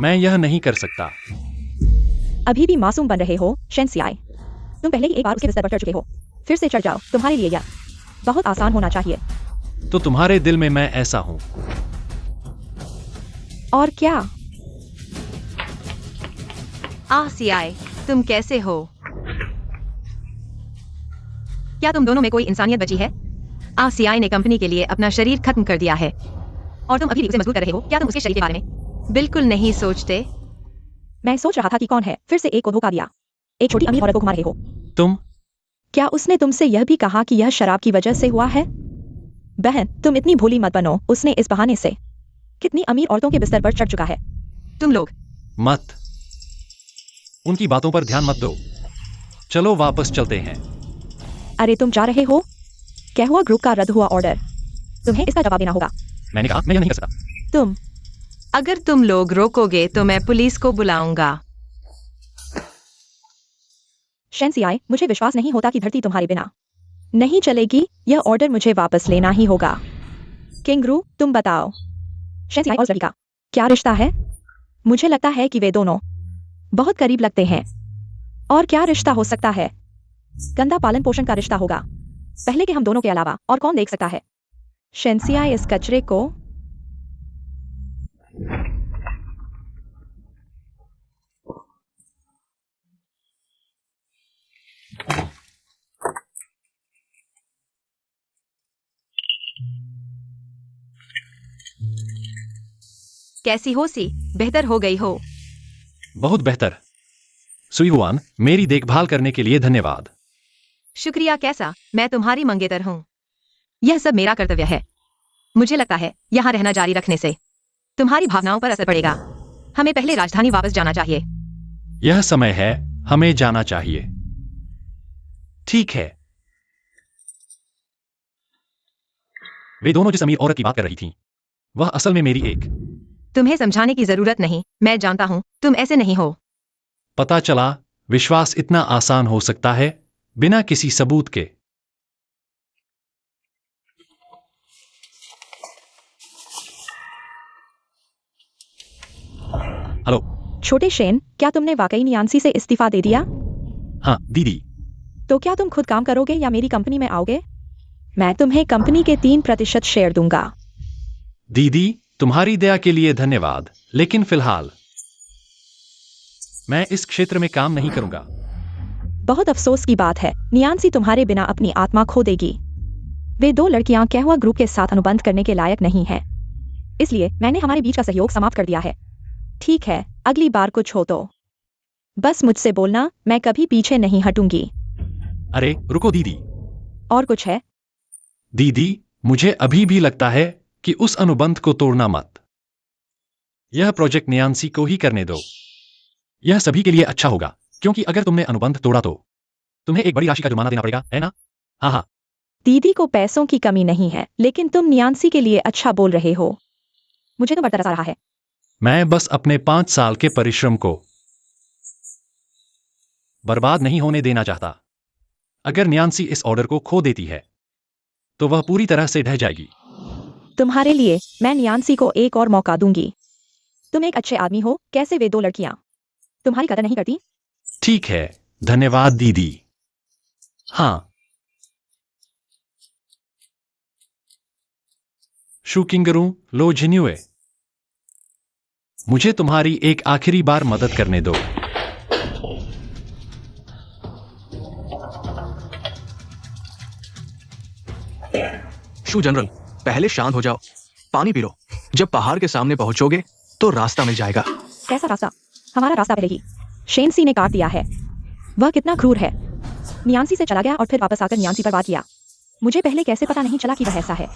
मैं यह नहीं कर सकता। अभी भी मासूम बन रहे हो शेंसियाई। तुम पहले ही एक बार उसके बिस्तर पर चढ़ चुके हो, फिर से चढ़ जाओ। तुम्हारे लिए यह बहुत आसान होना चाहिए। तो तुम्हारे दिल में मैं ऐसा हूं। और क्या? आसियाई, तुम कैसे हो? क्या तुम दोनों में कोई इंसानियत बची है? आसियाई ने कंपनी के लिए अपना शरीर खत्म कर दिया है और तुम अभी भी उसे मजबूर कर रहे हो। क्या तुम उसके शरीर के बारे में बिल्कुल नहीं सोचते? मैं सोच रहा था कि कौन है फिर से एक को धोखा दिया। एक छोटी अमीर औरत को घुमा रहे हो। तुम क्या उसने तुमसे यह भी कहा कि यह शराब की वजह से हुआ है? बहन, तुम इतनी भोली मत बनो। उसने इस बहाने से कितनी अमीर औरतों के बिस्तर पर चढ़ चुका है। तुम लोग मत उनकी बातों पर ध्यान मत दो। चलो वापस चलते हैं। अरे तुम जा रहे हो? क्या हुआ ग्रुप का रद्द हुआ ऑर्डर? तुम्हें इसका जवाब देना होगा। मैंने कहा मैं यह नहीं कर सकता। तुम अगर तुम लोग रोकोगे तो मैं पुलिस को बुलाऊंगा। शेंसियाई, मुझे विश्वास नहीं होता कि धरती तुम्हारे बिना नहीं चलेगी। यह ऑर्डर मुझे वापस लेना ही होगा। किंगरू, तुम बताओ। शेंसियाई और जलिका, क्या रिश्ता है? मुझे लगता है कि वे दोनों बहुत करीब लगते हैं। और क्या रिश्ता हो सकता है? गंदा पालन पोषण का रिश्ता होगा। पहले के हम दोनों के अलावा और कौन देख सकता है? शेंसियाई, इस कचरे को कैसी हो सी? बेहतर हो गई हो? बहुत बेहतर। सुईहुआन, मेरी देखभाल करने के लिए धन्यवाद। शुक्रिया। कैसा? मैं तुम्हारी मंगेतर हूँ। यह सब मेरा कर्तव्य है। मुझे लगता है यहाँ रहना जारी रखने से तुम्हारी भावनाओं पर असर पड़ेगा। हमें पहले राजधानी वापस जाना चाहिए। यह समय है, हमें जाना चाहिए। ठीक है। वे दोनों जिस अमीर औरत की बात कर रही थीं, वह असल में मेरी एक तुम्हें समझाने की जरूरत नहीं, मैं जानता हूँ तुम ऐसे नहीं हो। पता चला विश्वास इतना आसान हो सकता है बिना किसी सबूत के। हेलो। छोटे शेन, क्या तुमने वाकई नियांसी से इस्तीफा दे दिया? हाँ दीदी। तो क्या तुम खुद काम करोगे या मेरी कंपनी में आओगे? मैं तुम्हें कंपनी के 3% शेयर दूंगा। दीदी, तुम्हारी दया के लिए धन्यवाद, लेकिन फिलहाल मैं इस क्षेत्र में काम नहीं करूंगा। बहुत अफसोस की बात है, नियांसी तुम्हारे बिना अपनी आत्मा खो देगी। वे दो लड़कियां कहवा ग्रुप के साथ अनुबंध करने के लायक नहीं हैं। इसलिए मैंने हमारे बीच का सहयोग समाप्त कर दिया है। ठीक है, अगली बार कुछ हो तो बस मुझसे बोलना, मैं कभी पीछे नहीं हटूंगी। अरे रुको दीदी। और कुछ है? दीदी, मुझे अभी भी लगता है कि उस अनुबंध को तोड़ना मत। यह प्रोजेक्ट नियांसी को ही करने दो। यह सभी के लिए अच्छा होगा, क्योंकि अगर तुमने अनुबंध तोड़ा तो तुम्हें एक बड़ी राशि का जुर्माना देना पड़ेगा, है ना? हाँ हाँ। दीदी को पैसों की कमी नहीं है, लेकिन तुम नियांसी के लिए अच्छा बोल रहे हो। मुझे तो बड़ा तरस आ रहा है। मैं बस अपने 5 साल के परिश्रम को बर्बाद नहीं होने देना चाहता। अगर नियांसी इस ऑर्डर को खो देती है तो वह पूरी तरह से ढह जाएगी। तुम्हारे लिए मैं नियांसी को एक और मौका दूंगी। तुम एक अच्छे आदमी हो। कैसे वे दो लड़कियां तुम्हारी कदर नहीं करती? ठीक है, धन्यवाद दीदी। हाँ। शूकिंगरू लो जिन्युए, मुझे तुम्हारी एक आखिरी बार मदद करने दो। शू जनरल, पहले शांत हो जाओ, पानी पी लो। जब पहाड़ के सामने पहुंचोगे तो रास्ता मिल जाएगा। कैसा रास्ता? हमारा रास्ता पहले ही शेनसी ने काट दिया है। वह कितना क्रूर है। नियांसी से चला गया और फिर वापस आकर नियांसी पर बात किया। मुझे पहले कैसे पता नहीं चला कि वह ऐसा है?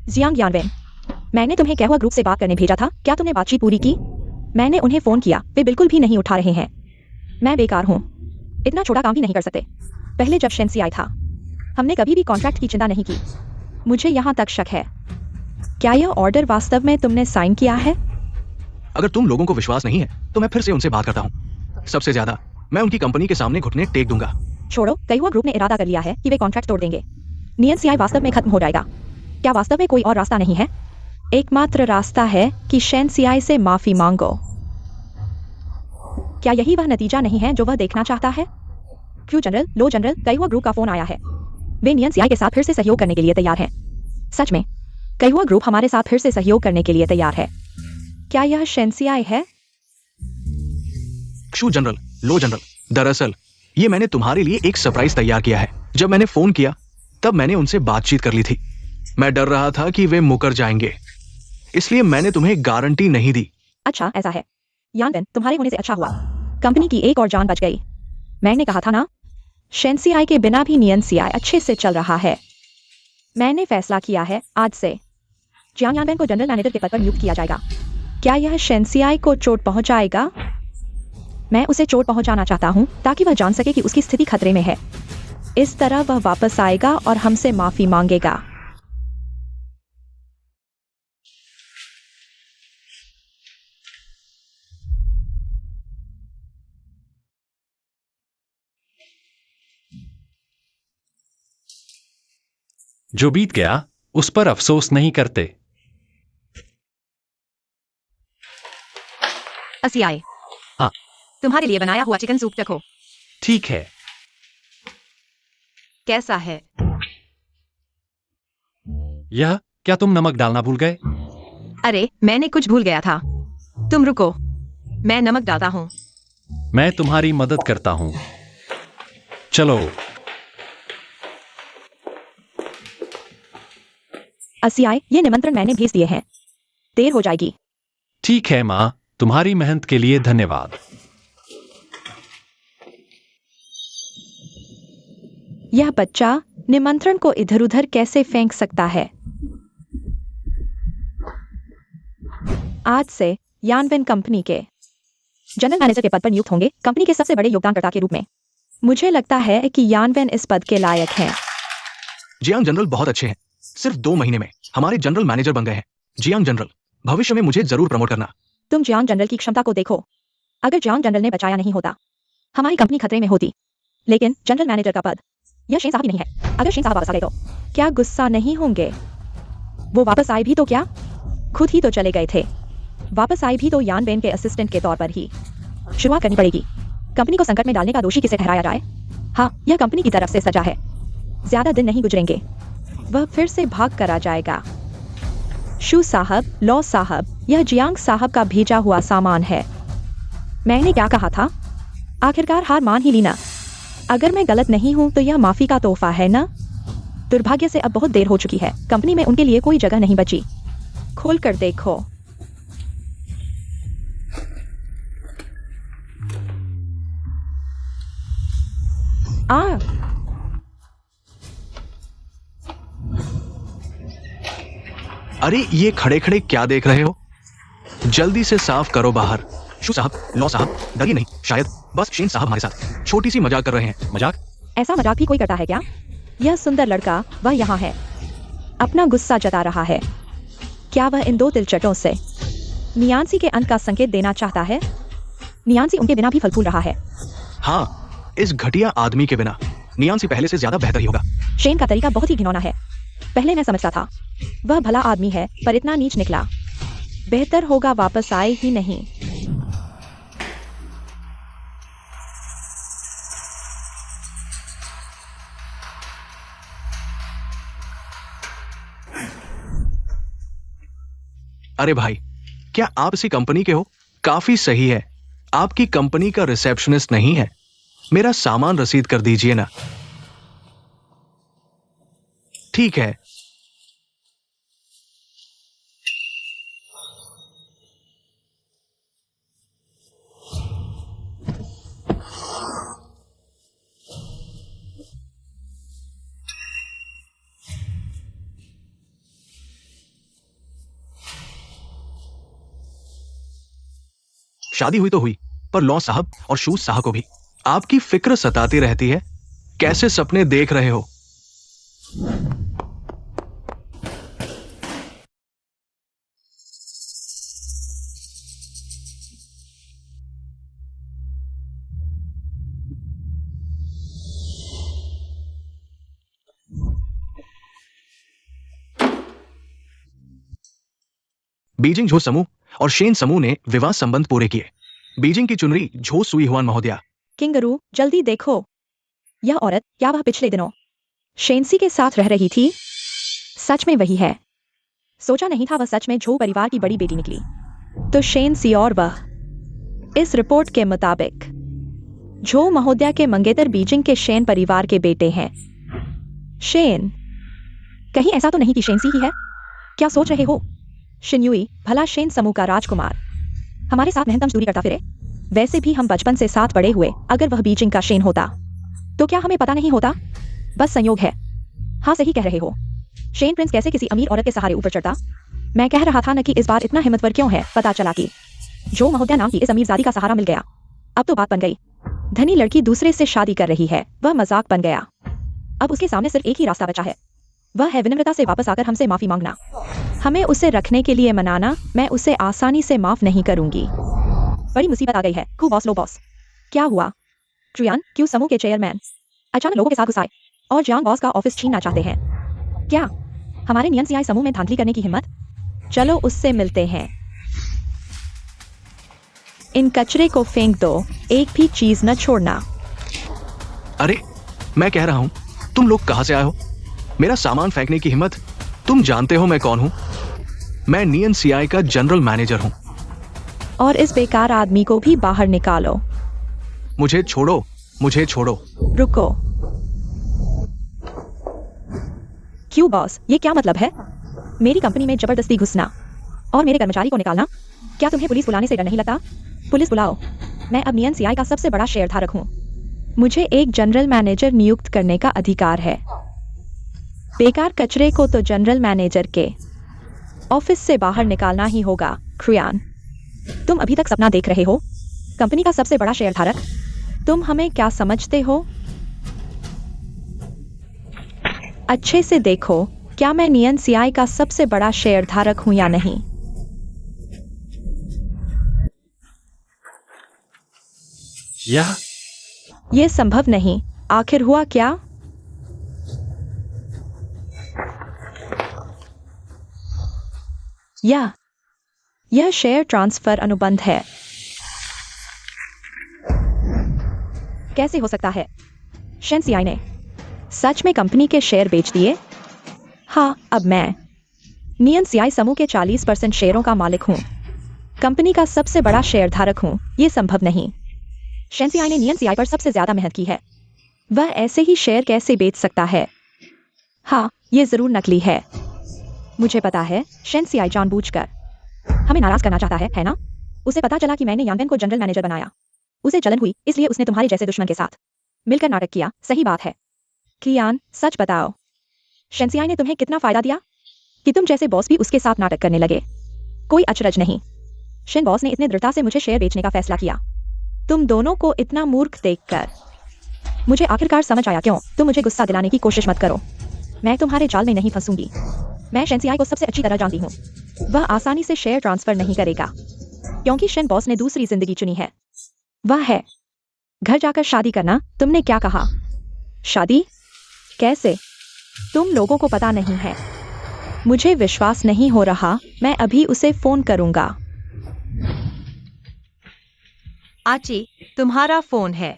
जियांग यानवेन, मैंने तुम्हें कहवा ग्रुप से बात करने भेजा था। क्या तुमने बातचीत पूरी की? मैंने उन्हें फोन किया, वे बिल्कुल भी नहीं उठा रहे हैं। मैं बेकार हूँ। इतना छोटा काम भी नहीं कर सकते। पहले जब शेनसी आया था, हमने कभी भी कॉन्ट्रैक्ट की चिंता नहीं की। मुझे यहाँ तक शक है। क्या यह ऑर्डर वास्तव में तुमने साइन किया है? अगर तुम लोगों को विश्वास नहीं है तो मैं फिर से उनसे बात करता हूँ। सबसे ज्यादा मैं उनकी कंपनी के सामने घुटने टेक दूंगा। छोड़ो, कईहुआ ग्रुप ने इरादा कर लिया है कि वे कॉन्ट्रैक्ट तोड़ देंगे। नियन वास्तव में खत्म हो जाएगा। क्या वास्तव में कोई और रास्ता नहीं है? एकमात्र रास्ता है कि शेन से माफी मांगो। क्या यही वह नतीजा नहीं है जो वह देखना चाहता है? क्यों जनरल, लो जनरल, कईहुआ ग्रुप का फोन आया है। वे नियन के साथ फिर से सहयोग करने के लिए तैयार हैं। सच में, कईहुआ ग्रुप हमारे साथ फिर से सहयोग करने के लिए तैयार है। क्या यह शेन है? क्षु जनरल, लो जनरल, दरअसल ये मैंने तुम्हारे लिए एक सरप्राइज तैयार किया है। जब मैंने फोन किया तब मैंने उनसे बातचीत कर ली थी। मैं डर रहा था कि वे मुकर जाएंगे, इसलिए मैंने तुम्हें गारंटी नहीं दी। अच्छा, ऐसा है। यानबेन, तुम्हारे होने से अच्छा हुआ। कंपनी की एक और जान बच गई। मैंने कहा था ना, शेन के बिना भी नियन अच्छे से चल रहा है। मैंने फैसला किया है, आज से जियांग यानबेन को जनरल मैनेजर के पद पर नियुक्त किया जाएगा। क्या यह शेन को चोट पहुंचाएगा? मैं उसे चोट पहुंचाना चाहता हूं ताकि वह जान सके कि उसकी स्थिति खतरे में है। इस तरह वह वापस आएगा और हमसे माफी मांगेगा। जो बीत गया उस पर अफसोस नहीं करते। असी आए। हाँ। तुम्हारे लिए बनाया हुआ चिकन सूप चखो। ठीक है। कैसा है? यह, क्या तुम नमक डालना भूल गए? अरे, मैंने कुछ भूल गया था। तुम रुको, मैं नमक डालता हूँ। मैं तुम्हारी मदद करता हूँ। चलो। असियाई, ये निमंत्रण मैंने भेज दिए हैं। देर हो जाएगी। ठीक है माँ, तुम्हारी मेहनत के लिए धन्यवाद। यह बच्चा निमंत्रण को इधर उधर कैसे फेंक सकता है? आज से यानबेन कंपनी के जनरल मैनेजर के पद पर नियुक्त होंगे, कंपनी के सबसे बड़े योगदानकर्ता के रूप में। मुझे लगता है कि यानबेन इस पद के लायक हैं। जियांग जनरल बहुत अच्छे हैं। सिर्फ 2 महीने में हमारे जनरल मैनेजर बन गए हैं। जियांग जनरल, भविष्य में मुझे जरूर प्रमोट करना। तुम जियांग जनरल की क्षमता को देखो। अगर जियांग जनरल ने बचाया नहीं होता, हमारी कंपनी खतरे में होती। लेकिन जनरल मैनेजर का पद यह शेन साहब ही नहीं है। अगर शेन साहब वापस आ गए तो क्या गुस्सा नहीं होंगे? वो वापस आए भी तो क्या, खुद ही तो चले गए थे। वापस आए भी तो यानबेन के असिस्टेंट के तौर पर ही शुरुआत करनी पड़ेगी। कंपनी को संकट में डालने का दोषी किसे ठहराया जाए? हाँ, यह कंपनी की तरफ से सजा है। ज्यादा दिन नहीं गुजरेंगे, वह फिर से भाग कर आ जाएगा। शू साहब, लॉ साहब, यह जियांग साहब का भेजा हुआ सामान है। मैंने क्या कहा था? आखिरकार हार मान ही ली ना। अगर मैं गलत नहीं हूं तो यह माफी का तोहफा है ना? दुर्भाग्य से अब बहुत देर हो चुकी है। कंपनी में उनके लिए कोई जगह नहीं बची। खोल कर देखो। अरे ये खड़े खड़े क्या देख रहे हो? जल्दी से साफ करो बाहर। शू साहब, लॉ साहब, डरिए नहीं। शायद बस शेन साहब हमारे साथ छोटी सी मजाक कर रहे हैं। मजाक? ऐसा मजाक भी कोई करता है क्या? यह सुंदर लड़का वह यहाँ है, अपना गुस्सा जता रहा है। क्या वह इन 2 तिलचटों से नियांसी के अंत का संकेत देना चाहता है? नियांसी उनके बिना भी फल फूल रहा है। हाँ, इस घटिया आदमी के बिना नियांसी पहले से ज्यादा बेहतर ही होगा। शेन का तरीका बहुत ही घिनौना है। पहले मैं समझता था वह भला आदमी है, पर इतना नीच निकला। बेहतर होगा वापस आए ही नहीं। अरे भाई, क्या आप इसी कंपनी के हो? काफी सही है, आपकी कंपनी का रिसेप्शनिस्ट नहीं है। मेरा सामान रसीद कर दीजिए ना। ठीक है। शादी हुई तो हुई, पर लॉ साहब और शूज साहब को भी आपकी फिक्र सताती रहती है। कैसे सपने देख रहे हो? बीजिंग झो समूह और शेन समूह ने विवाह संबंध पूरे किए। बीजिंग की चुनरी झो सुई हुआन महोदया। किंगरू, जल्दी देखो, यह औरत क्या वह पिछले दिनों शेनसी के साथ रह रही थी? सच में वही है। सोचा नहीं था वह सच में झो परिवार की बड़ी बेटी निकली। तो शेनसी और वह, इस रिपोर्ट के मुताबिक झो महोदया के मंगेतर बीजिंग के शेन परिवार के बेटे हैं। शेन, कहीं ऐसा तो नहीं कि शेनसी ही है? क्या सोच रहे हो? शिन्युई, भला शेन समूह का राजकुमार हमारे साथ मेहनत मजदूरी करता फिरे? वैसे भी हम बचपन से साथ बड़े हुए, अगर वह बीजिंग का शेन होता तो क्या हमें पता नहीं होता? बस संयोग है। हाँ, सही कह रहे हो। शेन प्रिंस कैसे किसी अमीर औरत के सहारे ऊपर चढ़ता? मैं कह रहा था न कि इस बार इतना हिम्मतवर क्यों है। पता चला कि झो महोदया नाम की इस अमीरजादी का सहारा मिल गया। अब तो बात बन गई। धनी लड़की दूसरे से शादी कर रही है, वह मजाक बन गया। अब उसके सामने सिर्फ एक ही रास्ता बचा है, वह है विनम्रता से वापस आकर हमसे माफी मांगना। हमें उसे रखने के लिए मनाना। मैं उसे आसानी से माफ नहीं करूंगी। बड़ी मुसीबत आ गई है। कू बॉस, लो बॉस। क्या हुआ? ट्रियान, क्यों समूह के चेयरमैन अचानक लोगों के साथ घुसाए और जियांग बॉस का ऑफिस छीनना चाहते हैं? क्या हमारे नियन सीआई समूह में धांधली करने की हिम्मत? चलो उससे मिलते हैं। इन कचरे को फेंक दो, एक भी चीज न छोड़ना। अरे, मैं कह रहा हूं, तुम लोग कहां से आए हो? मेरा सामान फेंकने की हिम्मत? तुम जानते हो मैं कौन हूं? मैं नियन सीआई का जनरल मैनेजर हूं। और इस बेकार आदमी को भी बाहर निकालो। मुझे छोड़ो, मुझे छोड़ो। रुको। क्यों बॉस, ये क्या मतलब है? मेरी कंपनी में जबरदस्ती घुसना और मेरे कर्मचारी को निकालना? क्या तुम्हें पुलिस बुलाने से डर नहीं लगता? पुलिस बुलाओ। मैं अब नियन सीआई का सबसे बड़ा शेयरधारक हूं। मुझे एक जनरल मैनेजर नियुक्त करने का अधिकार है। बेकार कचरे को तो जनरल मैनेजर के ऑफिस से बाहर निकालना ही होगा। क्रियान, तुम अभी तक सपना देख रहे हो? कंपनी का सबसे बड़ा शेयरधारक? तुम हमें क्या समझते हो? अच्छे से देखो, क्या मैं नियन सीआई का सबसे बड़ा शेयरधारक हूं या नहीं? यह संभव नहीं। आखिर हुआ क्या? यह शेयर ट्रांसफर अनुबंध है। कैसे हो सकता है? शेन सीआई ने सच में कंपनी के शेयर बेच दिए? हाँ, अब मैं नियन सीआई समूह के 40% शेयरों का मालिक हूं, कंपनी का सबसे बड़ा शेयरधारक हूं। यह संभव नहीं। शेन सीआई ने नियन सीआई पर सबसे ज्यादा मेहनत की है, वह ऐसे ही शेयर कैसे बेच सकता है? हाँ, यह जरूर नकली है। मुझे पता है, शेन सीआई जानबूझकर हमें नाराज करना चाहता है ना? उसे पता चला कि मैंने यांगन को जनरल मैनेजर बनाया, उसे जलन हुई, इसलिए उसने तुम्हारे जैसे दुश्मन के साथ मिलकर नाटक किया। सही बात है। कियान, सच बताओ, शेन सीआई ने तुम्हें कितना फायदा दिया कि तुम जैसे बॉस भी उसके साथ नाटक करने लगे? कोई अचरज नहीं। शेन बॉस ने इतने दृढ़ता से मुझे शेयर बेचने का फैसला किया। तुम दोनों को इतना मूर्ख देखकर मुझे आखिरकार समझ आया। क्यों? तुम मुझे गुस्सा दिलाने की कोशिश मत करो। मैं तुम्हारे जाल में नहीं फंसूंगी। मैं शेन सीआई को सबसे अच्छी तरह जानती हूँ। वह आसानी से शेयर ट्रांसफर नहीं करेगा, क्योंकि शेन बॉस ने दूसरी जिंदगी चुनी है। वह है घर जाकर शादी करना। तुमने क्या कहा? शादी? कैसे? तुम लोगों को पता नहीं है। मुझे विश्वास नहीं हो रहा। मैं अभी उसे फोन करूंगा। आची, तुम्हारा फोन है।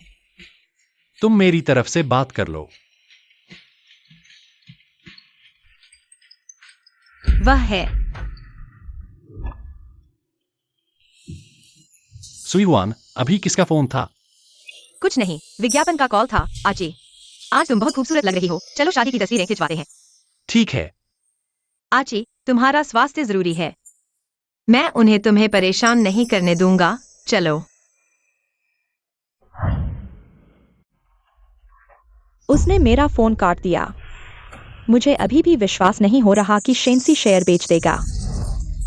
तुम मेरी तरफ से बात कर लो। वह है सुईवान, अभी किसका फोन था? कुछ नहीं, विज्ञापन का कॉल था। आची, आज तुम बहुत खूबसूरत लग रही हो। चलो शादी की तस्वीरें खिंचवाते हैं। ठीक है। आची, तुम्हारा स्वास्थ्य जरूरी है। मैं उन्हें तुम्हें परेशान नहीं करने दूंगा। चलो। उसने मेरा फोन काट दिया। मुझे अभी भी विश्वास नहीं हो रहा कि शेनसी शेयर बेच देगा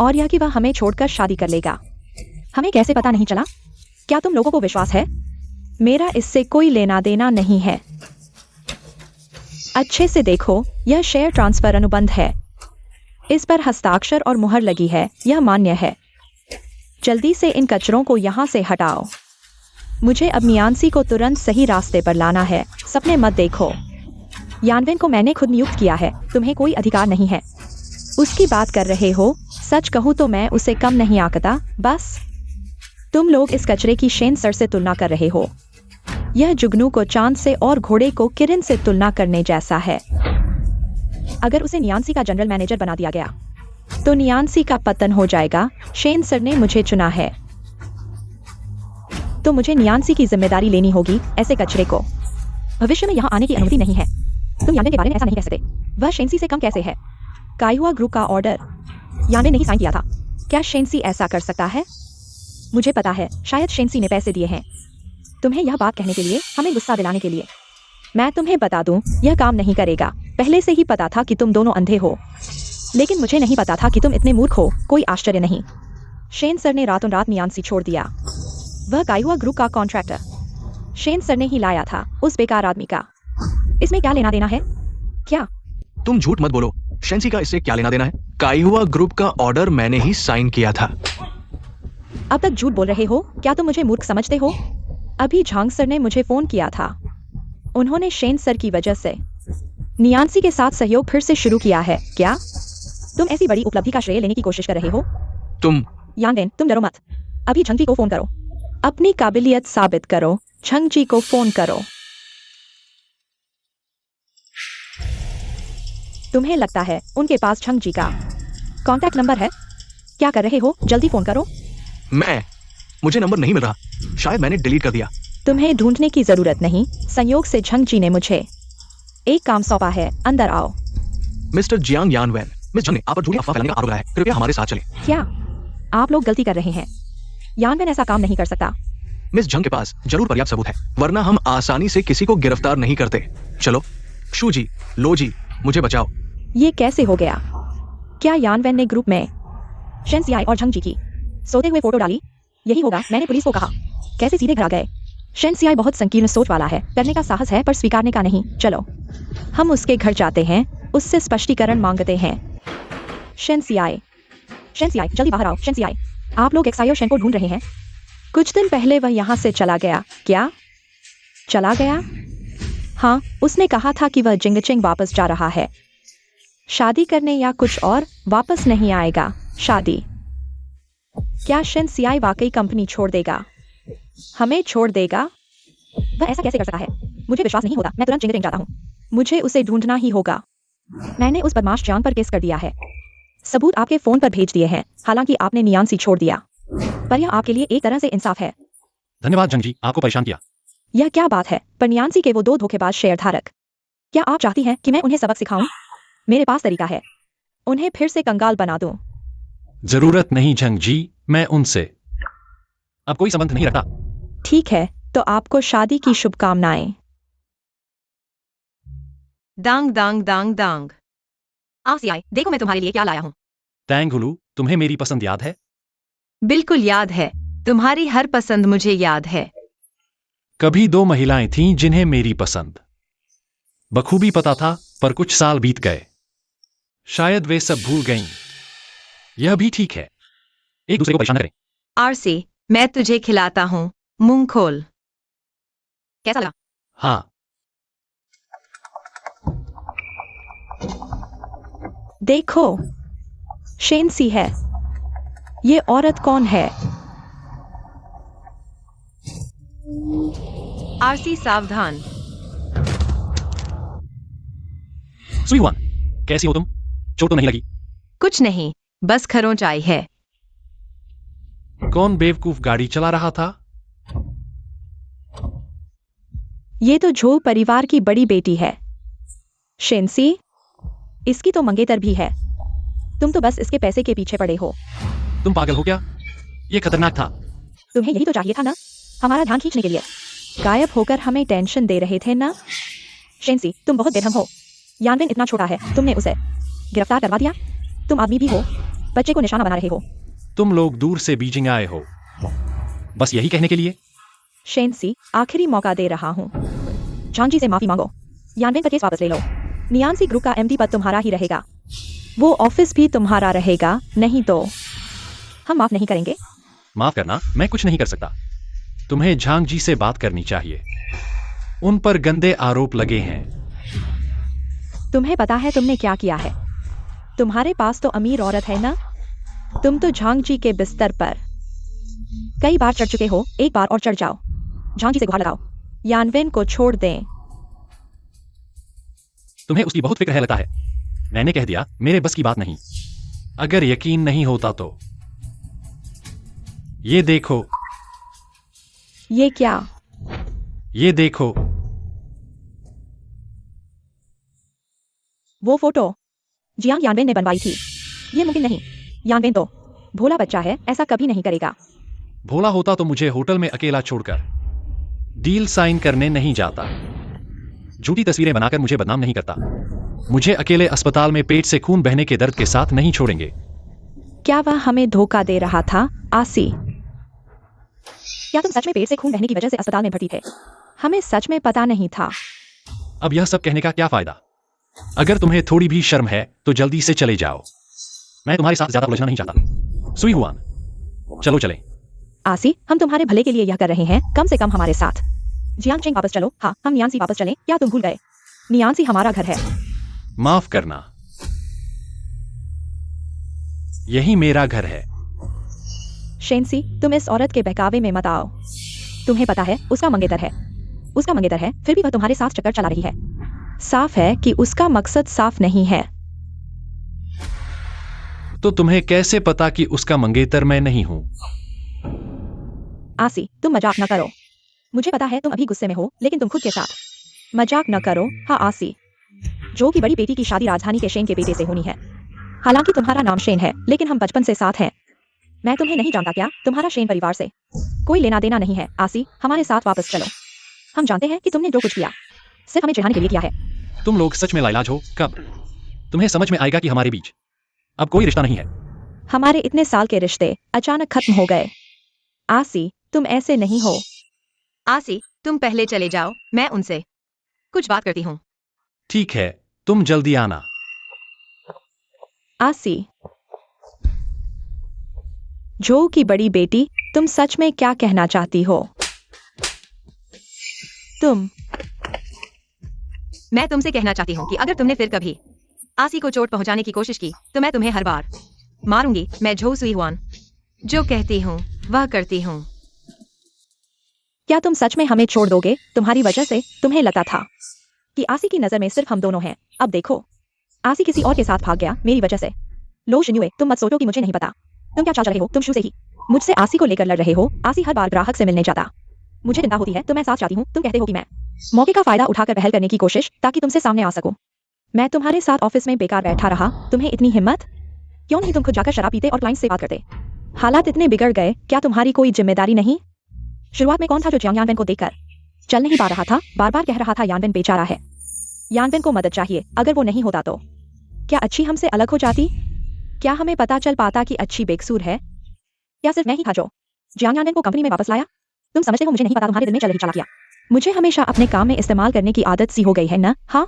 और यह कि वह हमें छोड़कर शादी कर लेगा। हमें कैसे पता नहीं चला? क्या तुम लोगों को विश्वास है? मेरा इससे कोई लेना देना नहीं है। अच्छे से देखो, यह शेयर ट्रांसफर अनुबंध है। इस पर हस्ताक्षर और मुहर लगी है। यह मान्य है। जल्दी से इन कचरों को यहाँ से हटाओ। मुझे अब मियांसी को तुरंत सही रास्ते पर लाना है। सपने मत देखो। यानवेन को मैंने खुद नियुक्त किया है, तुम्हें कोई अधिकार नहीं है। उसकी बात कर रहे हो? सच कहूँ तो मैं उसे कम नहीं आंकता। बस तुम लोग इस कचरे की शेन सर से तुलना कर रहे हो। यह जुगनू को चांद से और घोड़े को किरण से तुलना करने जैसा है। अगर उसे नियांसी का जनरल मैनेजर बना दिया गया तो नियांसी का पतन हो जाएगा। शेन सर ने मुझे चुना है तो मुझे नियांसी की जिम्मेदारी लेनी होगी ऐसे कचरे को। भविष्य में यहाँ आने की अनुमति नहीं है। तुम यानवेन के बारे में ऐसा नहीं कह सकते। वह शेंसी से कम कैसे है? काइहुआ ग्रुप का ऑर्डर यानवेन ने ही साइन किया था। क्या शेंसी ऐसा कर सकता है? मुझे पता है, शायद शेंसी ने पैसे दिए हैं तुम्हें यह बात कहने के लिए, हमें गुस्सा दिलाने के लिए। मैं तुम्हें बता दूं, यह काम नहीं करेगा। पहले से ही पता था कि तुम दोनों अंधे हो, लेकिन मुझे नहीं पता था कि तुम इतने मूर्ख हो। कोई आश्चर्य नहीं। शेन सर ने रातों रात नियांसी छोड़ दिया। वह काइहुआ ग्रुप का कॉन्ट्रैक्टर शेन सर ने ही लाया था, उस बेकार आदमी का। इसमें क्या लेना देना है? क्या? तुम झूठ मत बोलो। शेंसी का इससे क्या लेना देना है? काइहुआ ग्रुप का ऑर्डर मैंने ही साइन किया था। अब तक झूठ बोल रहे हो। क्या तुम मुझे मूर्ख समझते हो? अभी झांग सर ने मुझे फोन किया था। उन्होंने शेन सर की वजह से नियांसी के साथ सहयोग फिर से शुरू किया है। क्या तुम ऐसी बड़ी उपलब्धि का श्रेय लेने की कोशिश कर रहे हो? तुम यानवेन, तुम डरो मत। अभी झंग जी को फोन करो। अपनी काबिलियत साबित करो। झंग जी को फोन करो। तुम्हें लगता है उनके पास झंग जी का कांटेक्ट नंबर है? क्या कर रहे हो? जल्दी फोन करो। मुझे नंबर नहीं मिल रहा। शायद मैंने डिलीट कर दिया। तुम्हें ढूंढने की जरूरत नहीं। संयोग से झंग जी ने मुझे एक काम सौंपा है। अंदर आओ। मिस्टर जियांग यानवेन, मिस झंग ने आप पर झूठी अफवाह फैलाने का आरोप लगाया है। कृपया हमारे साथ चलें। क्या आप लोग गलती कर रहे हैं? यानवेन ऐसा काम नहीं कर सकता। मिस झंग के पास जरूर पर्याप्त सबूत है, वरना हम आसानी से किसी को गिरफ्तार नहीं करते। चलो शू जी, लो जी, मुझे बचाओ। ये कैसे हो गया? क्या यानवेन ने ग्रुप में शेंसियाई और झंग जी की सोते हुए फोटो डाली? यही होगा, मैंने पुलिस को कहा। कैसे सीधे घर आ गए? शेंसियाई बहुत संकीर्ण सोच वाला है। करने का साहस है पर स्वीकारने का नहीं। चलो हम उसके घर जाते हैं, उससे स्पष्टीकरण मांगते हैं। शेंसियाई, जल्दी बाहर आओ। शेंसियाई, आप लोग एक्साई और शेन को ढूंढ रहे हैं। कुछ दिन पहले वह यहाँ से चला गया। क्या चला गया? हाँ, उसने कहा था कि वह जिंगचिंग वापस जा रहा है, शादी करने या कुछ और। वापस नहीं आएगा। शादी? क्या शेंसियाई वाकई कंपनी छोड़ देगा? हमें छोड़ देगा? वह ऐसा कैसे कर सकता है? मुझे विश्वास नहीं होता। मैं तुरंत जिंगचिंग जाता हूँ। मुझे उसे ढूंढना ही होगा। मैंने उस बदमाश जान पर केस कर दिया है। सबूत आपके फोन पर भेज दिए हैं। हालांकि आपने नियांसी छोड़ दिया, पर यह आपके लिए एक तरह से इंसाफ है। धन्यवाद झंग जी, आपको परेशान किया। यह क्या बात है? पर नियांसी के वो दो धोखेबाज शेयरधारक, क्या आप चाहती हैं कि मैं उन्हें सबक सिखाऊं? मेरे पास तरीका है। उन्हें फिर से कंगाल बना दूं। जरूरत नहीं झंग जी, मैं उनसे अब कोई संबंध नहीं रखता। ठीक है, तो आपको शादी की शुभकामनाएं। दांग दांग दांग दांग। आसियाई, देखो मैं तुम्हारे लिए क्या लाया हूँ। टैंग हुलू, तुम्हें मेरी पसंद याद है? बिल्कुल याद है। तुम्हारी हर पसंद मुझे याद है। कभी दो महिलाएं थीं जिन्हें मेरी पसंद बखूबी पता था, पर कुछ साल बीत गए। शायद वे सब भूल गईं। यह भी ठीक है। एक दूसरे को परेशान न करें। आरसी, मैं तुझे खिलाता हूँ। मुंह खोल। कैसा लगा? हाँ, देखो, शेंसी है। ये औरत कौन है? आरसी सावधान। सुईवान, कैसी हो तुम? चोट तो नहीं लगी? कुछ नहीं, बस खरोंच आई है। कौन बेवकूफ गाड़ी चला रहा था? ये तो झो परिवार की बड़ी बेटी है। शेंसी, इसकी तो मंगेतर भी है। तुम तो बस इसके पैसे के पीछे पड़े हो। तुम पागल हो क्या? यह खतरनाक था। तुम्हें यही तो चाहिए था ना, हमारा ध्यान खींचने के लिए। गायब होकर हमें टेंशन दे रहे थे ना। शेंसी, तुम बहुत बेढंग हो। यानवेन इतना छोटा है, तुमने उसे गिरफ्तार करवा दिया। तुम आदमी भी हो, बच्चे को निशाना बना रहे हो। तुम लोग दूर से बीजिंग आए हो, बस यही कहने के लिए? शेंसी, आखिरी मौका दे रहा हूँ। झांग जी से माफी मांगो। यानवेन का केस वापस ले लो। नियांसी ग्रुप का एमडी पद तुम्हारा ही रहेगा। वो ऑफिस भी तुम्हारा रहेगा, नहीं तो हम माफ नहीं करेंगे। माफ करना, मैं कुछ नहीं कर सकता। तुम्हें झांग जी से बात करनी चाहिए। उन पर गंदे आरोप लगे हैं। तुम्हें पता है तुमने क्या किया है? तुम्हारे पास तो अमीर औरत है ना? तुम तो झांग जी के बिस्तर पर कई बार चढ़ चुके हो, एक बार और चढ़ जाओ। झांग जी से गुहार लगाओ, यानवेन को छोड़ दें। तुम्हें उसकी बहुत फिक्र है लगता है। मैंने कह दिया, मेरे बस की बात नहीं। अगर यकीन नहीं होता तो ये देखो, ये क्या? ये देखो। वो फोटो जियांग यानवेन ने बनवाई थी। ये मुमकिन नहीं। यानवेन तो भोला बच्चा है, ऐसा कभी नहीं करेगा। भोला होता तो मुझे होटल में अकेला छोड़कर डील साइन करने नहीं जाता। झूठी तस्वीरें बनाकर मुझे बदनाम नहीं करता। मुझे अकेले अस्पताल में पेट से खून बहने के दर्द के साथ नहीं छोड़ेंगे। क्या वह हमें धोखा दे रहा था, आसी? क्या तुम सच में पेट से खून बहने की वजह से अस्पताल में भर्ती थे? हमें सच में पता नहीं था। अब यह सब कहने का क्या फायदा? अगर तुम्हें थोड़ी भी शर्म है तो जल्दी से चले जाओ। मैं तुम्हारे साथ ज्यादा उलझना नहीं चाहता। सुई हुआन, चलो चले। आसी, हम तुम्हारे भले के लिए यह कर रहे हैं, कम से कम हमारे साथ। जियांग चेंग वापस चलो। हाँ, हम नियांसी वापस चलें। क्या तुम भूल गए? नियांसी हमारा घर है। माफ करना, यही मेरा घर है। शेंसी, तुम इस औरत के बहकावे में मत आओ। तुम्हें पता है उसका मंगेतर है। उसका मंगेतर है, फिर भी वह तुम्हारे साथ चक्कर चला रही है। साफ है कि उसका मकसद साफ नहीं है। तो तुम्हें कैसे पता कि उसका मंगेतर मैं नहीं हूं? आसी, तुम मजाक न करो। मुझे पता है तुम अभी गुस्से में हो, लेकिन तुम खुद के साथ मजाक न करो। हाँ आसी, जो की बड़ी बेटी की शादी राजधानी के शेन के बेटे से होनी है। हालांकि तुम्हारा नाम शेन है, लेकिन हम बचपन से साथ हैं। मैं तुम्हें नहीं जानता क्या? तुम्हारा शेन परिवार से कोई लेना देना नहीं है। आसी, हमारे साथ वापस चलो। हम जानते हैं कि तुमने जो कुछ किया सिर्फ हमें चिढ़ाने के लिए किया है। तुम लोग सच में लाइलाज हो। कब तुम्हें समझ में आएगा कि हमारे बीच अब कोई रिश्ता नहीं है? हमारे इतने साल के रिश्ते अचानक खत्म हो गए। आसी, तुम ऐसे नहीं हो। आसी, तुम पहले चले जाओ, मैं उनसे कुछ बात करती हूँ। ठीक है, तुम जल्दी आना। आसी, जो की बड़ी बेटी, तुम सच में क्या कहना चाहती हो? मैं तुमसे कहना चाहती हूँ कि अगर तुमने फिर कभी आसी को चोट पहुंचाने की कोशिश की तो मैं तुम्हें हर बार मारूंगी। मैं झो सुई हुआन, जो कहती हूँ वह करती हूँ। क्या तुम सच में हमें छोड़ दोगे? तुम्हारी वजह से तुम्हें लगता था कि आसी की नजर में सिर्फ हम दोनों हैं। अब देखो, आसी किसी और के साथ भाग गया मेरी वजह से। लो शिन्युए, तुम मत सोचो कि मुझे नहीं पता तुम क्या चाल रहे हो। तुम शुरू से ही मुझसे आसी को लेकर लड़ रहे हो। आसी हर बार ग्राहक से मिलने जाता। मुझे चिंता होती है तो मैं साथ चाहती हूँ। तुम कहते हो कि मैं मौके का फायदा उठाकर पहल करने की कोशिश ताकि तुमसे सामने आ सकूं। मैं तुम्हारे साथ ऑफिस में बेकार बैठा रहा। तुम्हें इतनी हिम्मत? क्यों नहीं तुम खुद जाकर शराब पीते और क्लाइंट से बात करते? हालात इतने बिगड़ गए, क्या तुम्हारी कोई जिम्मेदारी नहीं? शुरुआत में कौन था जो जियांग यानवेन को देखकर चल नहीं पा रहा था? बार बार कह रहा था यानवेन बेचारा है, यानवेन को मदद चाहिए। अगर वो नहीं होता तो क्या अच्छी हमसे अलग हो जाती? क्या हमें पता चल पाता कि अच्छी बेकसूर है? या सिर्फ मैं ही था जो जियांग यानवेन को कंपनी में वापस लाया? तुम समझते हो मुझे नहीं पता तुम्हारे दिल में चल रही चालाकियां? मुझे हमेशा अपने काम में इस्तेमाल करने की आदत सी हो गई है ना? हाँ,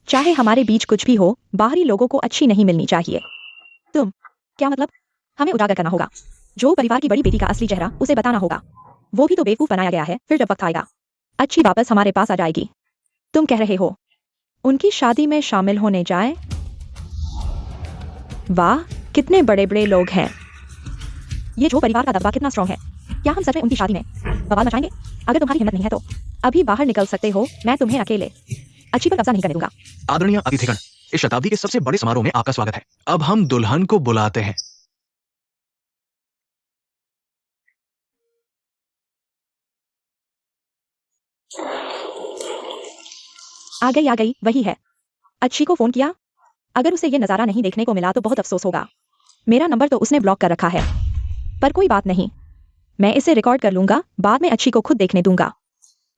चाहे हमारे बीच कुछ भी हो, बाहरी लोगों को अच्छी नहीं मिलनी चाहिए। तुम क्या मतलब? हमें उजागर करना होगा। जो परिवार की बड़ी बेटी का असली चेहरा उसे बताना होगा। वो भी तो बेवकूफ बनाया गया है। फिर जब वक्त आएगा, अच्छी वापस हमारे पास आ जाएगी। तुम कह रहे हो उनकी शादी में शामिल होने जाए? वाह, कितने बड़े बड़े लोग हैं। ये जो परिवार का दबदबा कितना स्ट्रॉन्ग है। क्या हम सच में उनकी शादी में बवाल मचाएंगे? अगर तुम्हारी हिम्मत नहीं है तो अभी बाहर निकल सकते हो। मैं तुम्हें अकेले अच्छी पर कब्जा नहीं करने दूंगा। आदरणीय अतिथिगण, इस शताब्दी के सबसे बड़े समारोह में आपका स्वागत है। अब हम दुल्हन को बुलाते हैं। आ गई, वही है। अच्छी को फोन किया? अगर उसे ये नजारा नहीं देखने को मिला तो बहुत अफसोस होगा। मेरा नंबर तो उसने ब्लॉक कर रखा है, पर कोई बात नहीं, मैं इसे रिकॉर्ड कर लूंगा। बाद में अच्छी को खुद देखने दूंगा।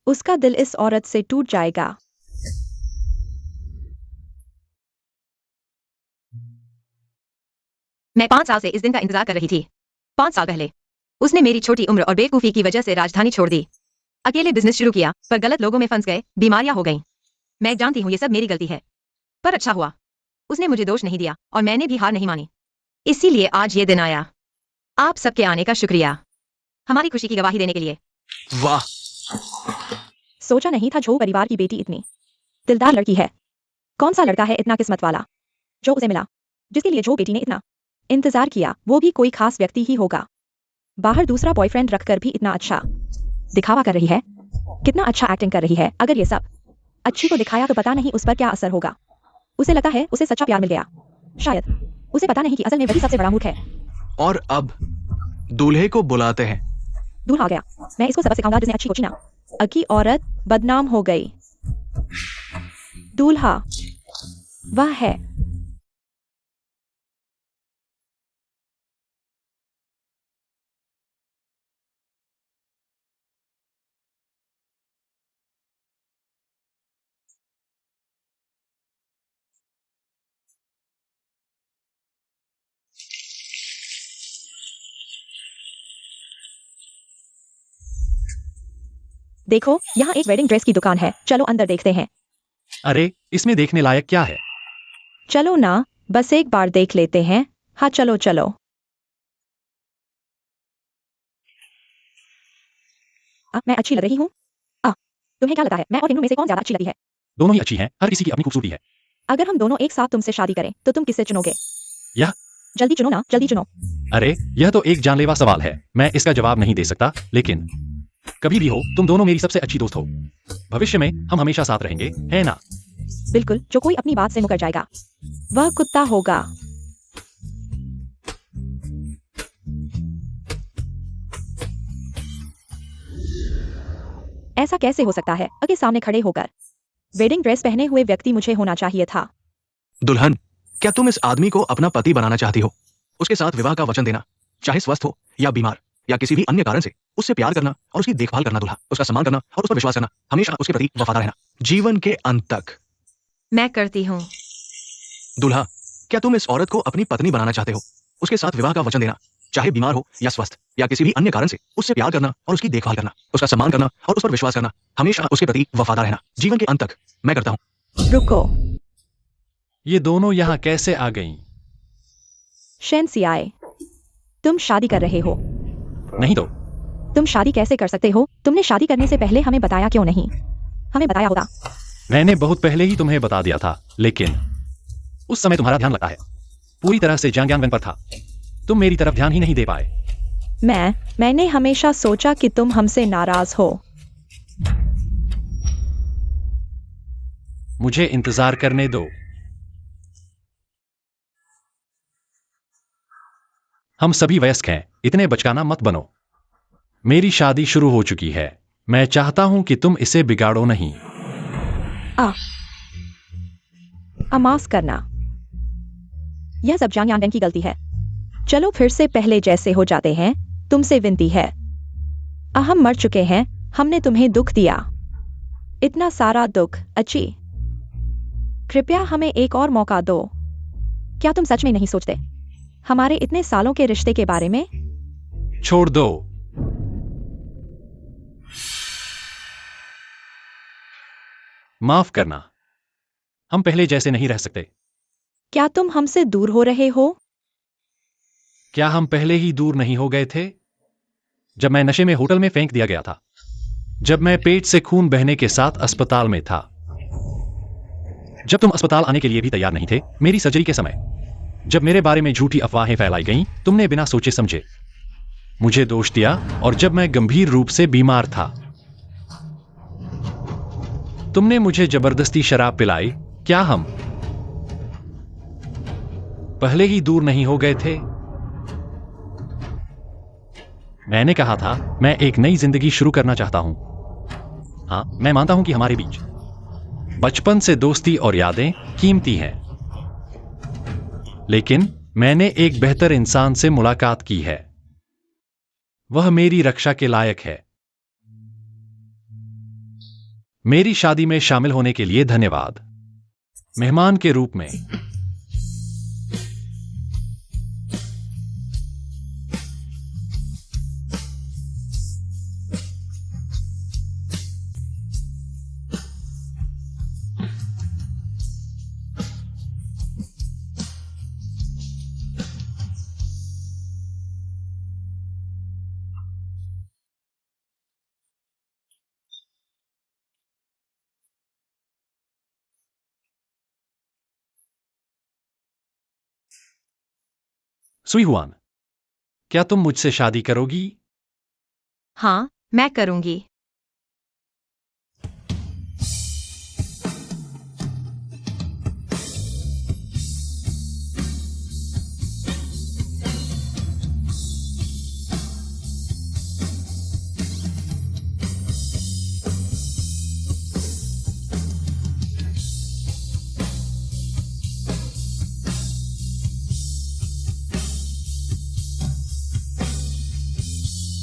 उसका दिल इस औरत से टूट जाएगा। मैं 5 साल से इस दिन का इंतजार कर रही थी। 5 साल पहले उसने मेरी छोटी उम्र और बेवकूफी की वजह से राजधानी छोड़ दी। अकेले बिजनेस शुरू किया, पर गलत लोगों में फंस गए, बीमारियां हो गईं। मैं जानती हूँ ये सब मेरी गलती है, पर अच्छा हुआ उसने मुझे दोष नहीं दिया और मैंने भी हार नहीं मानी। इसीलिए आज ये दिन आया। आप सबके आने का शुक्रिया, हमारी खुशी की गवाही देने के लिए। वाह, सोचा नहीं था जो परिवार की बेटी इतनी दिलदार लड़की है। कौन सा लड़का है इतना किस्मत वाला जो उसे मिला? जिसके लिए जो बेटी ने इतना इंतजार किया वो भी कोई खास व्यक्ति ही होगा। बाहर दूसरा बॉयफ्रेंड रखकर भी इतना अच्छा दिखावा कर रही है, कितना अच्छा एक्टिंग कर रही है। अगर ये सब अच्छी को दिखाया तो पता नहीं उस पर क्या असर होगा। उसे लगता है उसे सच्चा प्यार मिल गया, शायद उसे पता नहीं कि असल में वही सबसे बड़ा मूर्ख है। और अब दूल्हे को बुलाते हैं। दूल्हा आ गया, मैं इसको सबक सिखाऊंगा जिसने अच्छी को चुना। अकी औरत बदनाम हो गई। दूल्हा वह है। देखो यहाँ एक वेडिंग ड्रेस की दुकान है, चलो अंदर देखते हैं। अरे, इसमें देखने लायक क्या है? चलो ना, बस एक बार देख लेते हैं। हाँ चलो चलो। मैं अच्छी लग रही हूँ? तुम्हें क्या लगता है मैं और इन में से कौन ज्यादा अच्छी लगी है? दोनों ही अच्छी हैं, हर किसी की अपनी खूबसूरती है। अगर हम दोनों एक साथ तुमसे शादी करें तो तुम किससे चुनोगे? यह जल्दी चुनो ना, जल्दी चुनो। अरे, यह तो एक जानलेवा सवाल है, मैं इसका जवाब नहीं दे सकता, लेकिन कभी भी हो तुम दोनों मेरी सबसे अच्छी दोस्त हो। भविष्य में हम हमेशा साथ रहेंगे, है ना? बिल्कुल, जो कोई अपनी बात से मुकर जाएगा वह कुत्ता होगा। ऐसा कैसे हो सकता है? के सामने खड़े होकर वेडिंग ड्रेस पहने हुए व्यक्ति मुझे होना चाहिए था। दुल्हन, क्या तुम इस आदमी को अपना पति बनाना चाहती हो? उसके साथ विवाह का वचन देना, चाहे स्वस्थ हो या बीमार या किसी भी अन्य कारण से, उससे प्यार करना और उसकी देखभाल करना दुल्हा, उसका सम्मान करना और उस पर विश्वास करना, हमेशा उसके प्रति वफादार रहना, जीवन के अंत तक। मैं करती हूँ। दुल्हा, क्या तुम इस औरत को अपनी पत्नी बनाना चाहते हो? उसके साथ विवाह का वचन देना, चाहे बीमार हो या स्वस्थ या किसी भी अन्य कारण से, उससे प्यार करना और उसकी देखभाल करना, उसका सम्मान करना और उस पर विश्वास करना, हमेशा उसके प्रति वफादार रहना, जीवन के अंत तक। मैं करता हूँ। रुको, ये दोनों यहाँ कैसे आ गईं? शेंसियाए, तुम शादी कर रहे हो? नहीं तो तुम शादी कैसे कर सकते हो? तुमने शादी करने से पहले हमें बताया क्यों नहीं? हमें बताया होगा। मैंने बहुत पहले ही तुम्हें बता दिया था, लेकिन उस समय तुम्हारा ध्यान लगता है पूरी तरह से जांग्यांगन पर था, तुम मेरी तरफ ध्यान ही नहीं दे पाए। मैंने हमेशा सोचा कि तुम हमसे नाराज हो। मुझे इंतजार करने दो। हम सभी वयस्क हैं, इतने बचकाना मत बनो। मेरी शादी शुरू हो चुकी है, मैं चाहता हूं कि तुम इसे बिगाड़ो नहीं। माफ करना, यह सब जांग यांगन की गलती है। चलो फिर से पहले जैसे हो जाते हैं। तुमसे विनती है, हम मर चुके हैं, हमने तुम्हें दुख दिया, इतना सारा दुख। अच्छी, कृपया हमें एक और मौका दो। क्या तुम सच में नहीं सोचते हमारे इतने सालों के रिश्ते के बारे में? छोड़ दो। माफ करना, हम पहले जैसे नहीं रह सकते। क्या तुम हमसे दूर हो रहे हो? क्या हम पहले ही दूर नहीं हो गए थे? जब मैं नशे में होटल में फेंक दिया गया था, जब मैं पेट से खून बहने के साथ अस्पताल में था, जब तुम अस्पताल आने के लिए भी तैयार नहीं थे, मेरी सर्जरी के समय, जब मेरे बारे में झूठी अफवाहें फैलाई गईं, तुमने बिना सोचे समझे मुझे दोष दिया, और जब मैं गंभीर रूप से बीमार था, तुमने मुझे जबरदस्ती शराब पिलाई। क्या हम पहले ही दूर नहीं हो गए थे? मैंने कहा था मैं एक नई जिंदगी शुरू करना चाहता हूं। हाँ, मैं मानता हूं कि हमारे बीच बचपन से दोस्ती और यादें कीमती हैं, लेकिन मैंने एक बेहतर इंसान से मुलाकात की है। वह मेरी रक्षा के लायक है। मेरी शादी में शामिल होने के लिए धन्यवाद, मेहमान के रूप में। सुईहुआन, क्या तुम मुझसे शादी करोगी? हाँ मैं करूंगी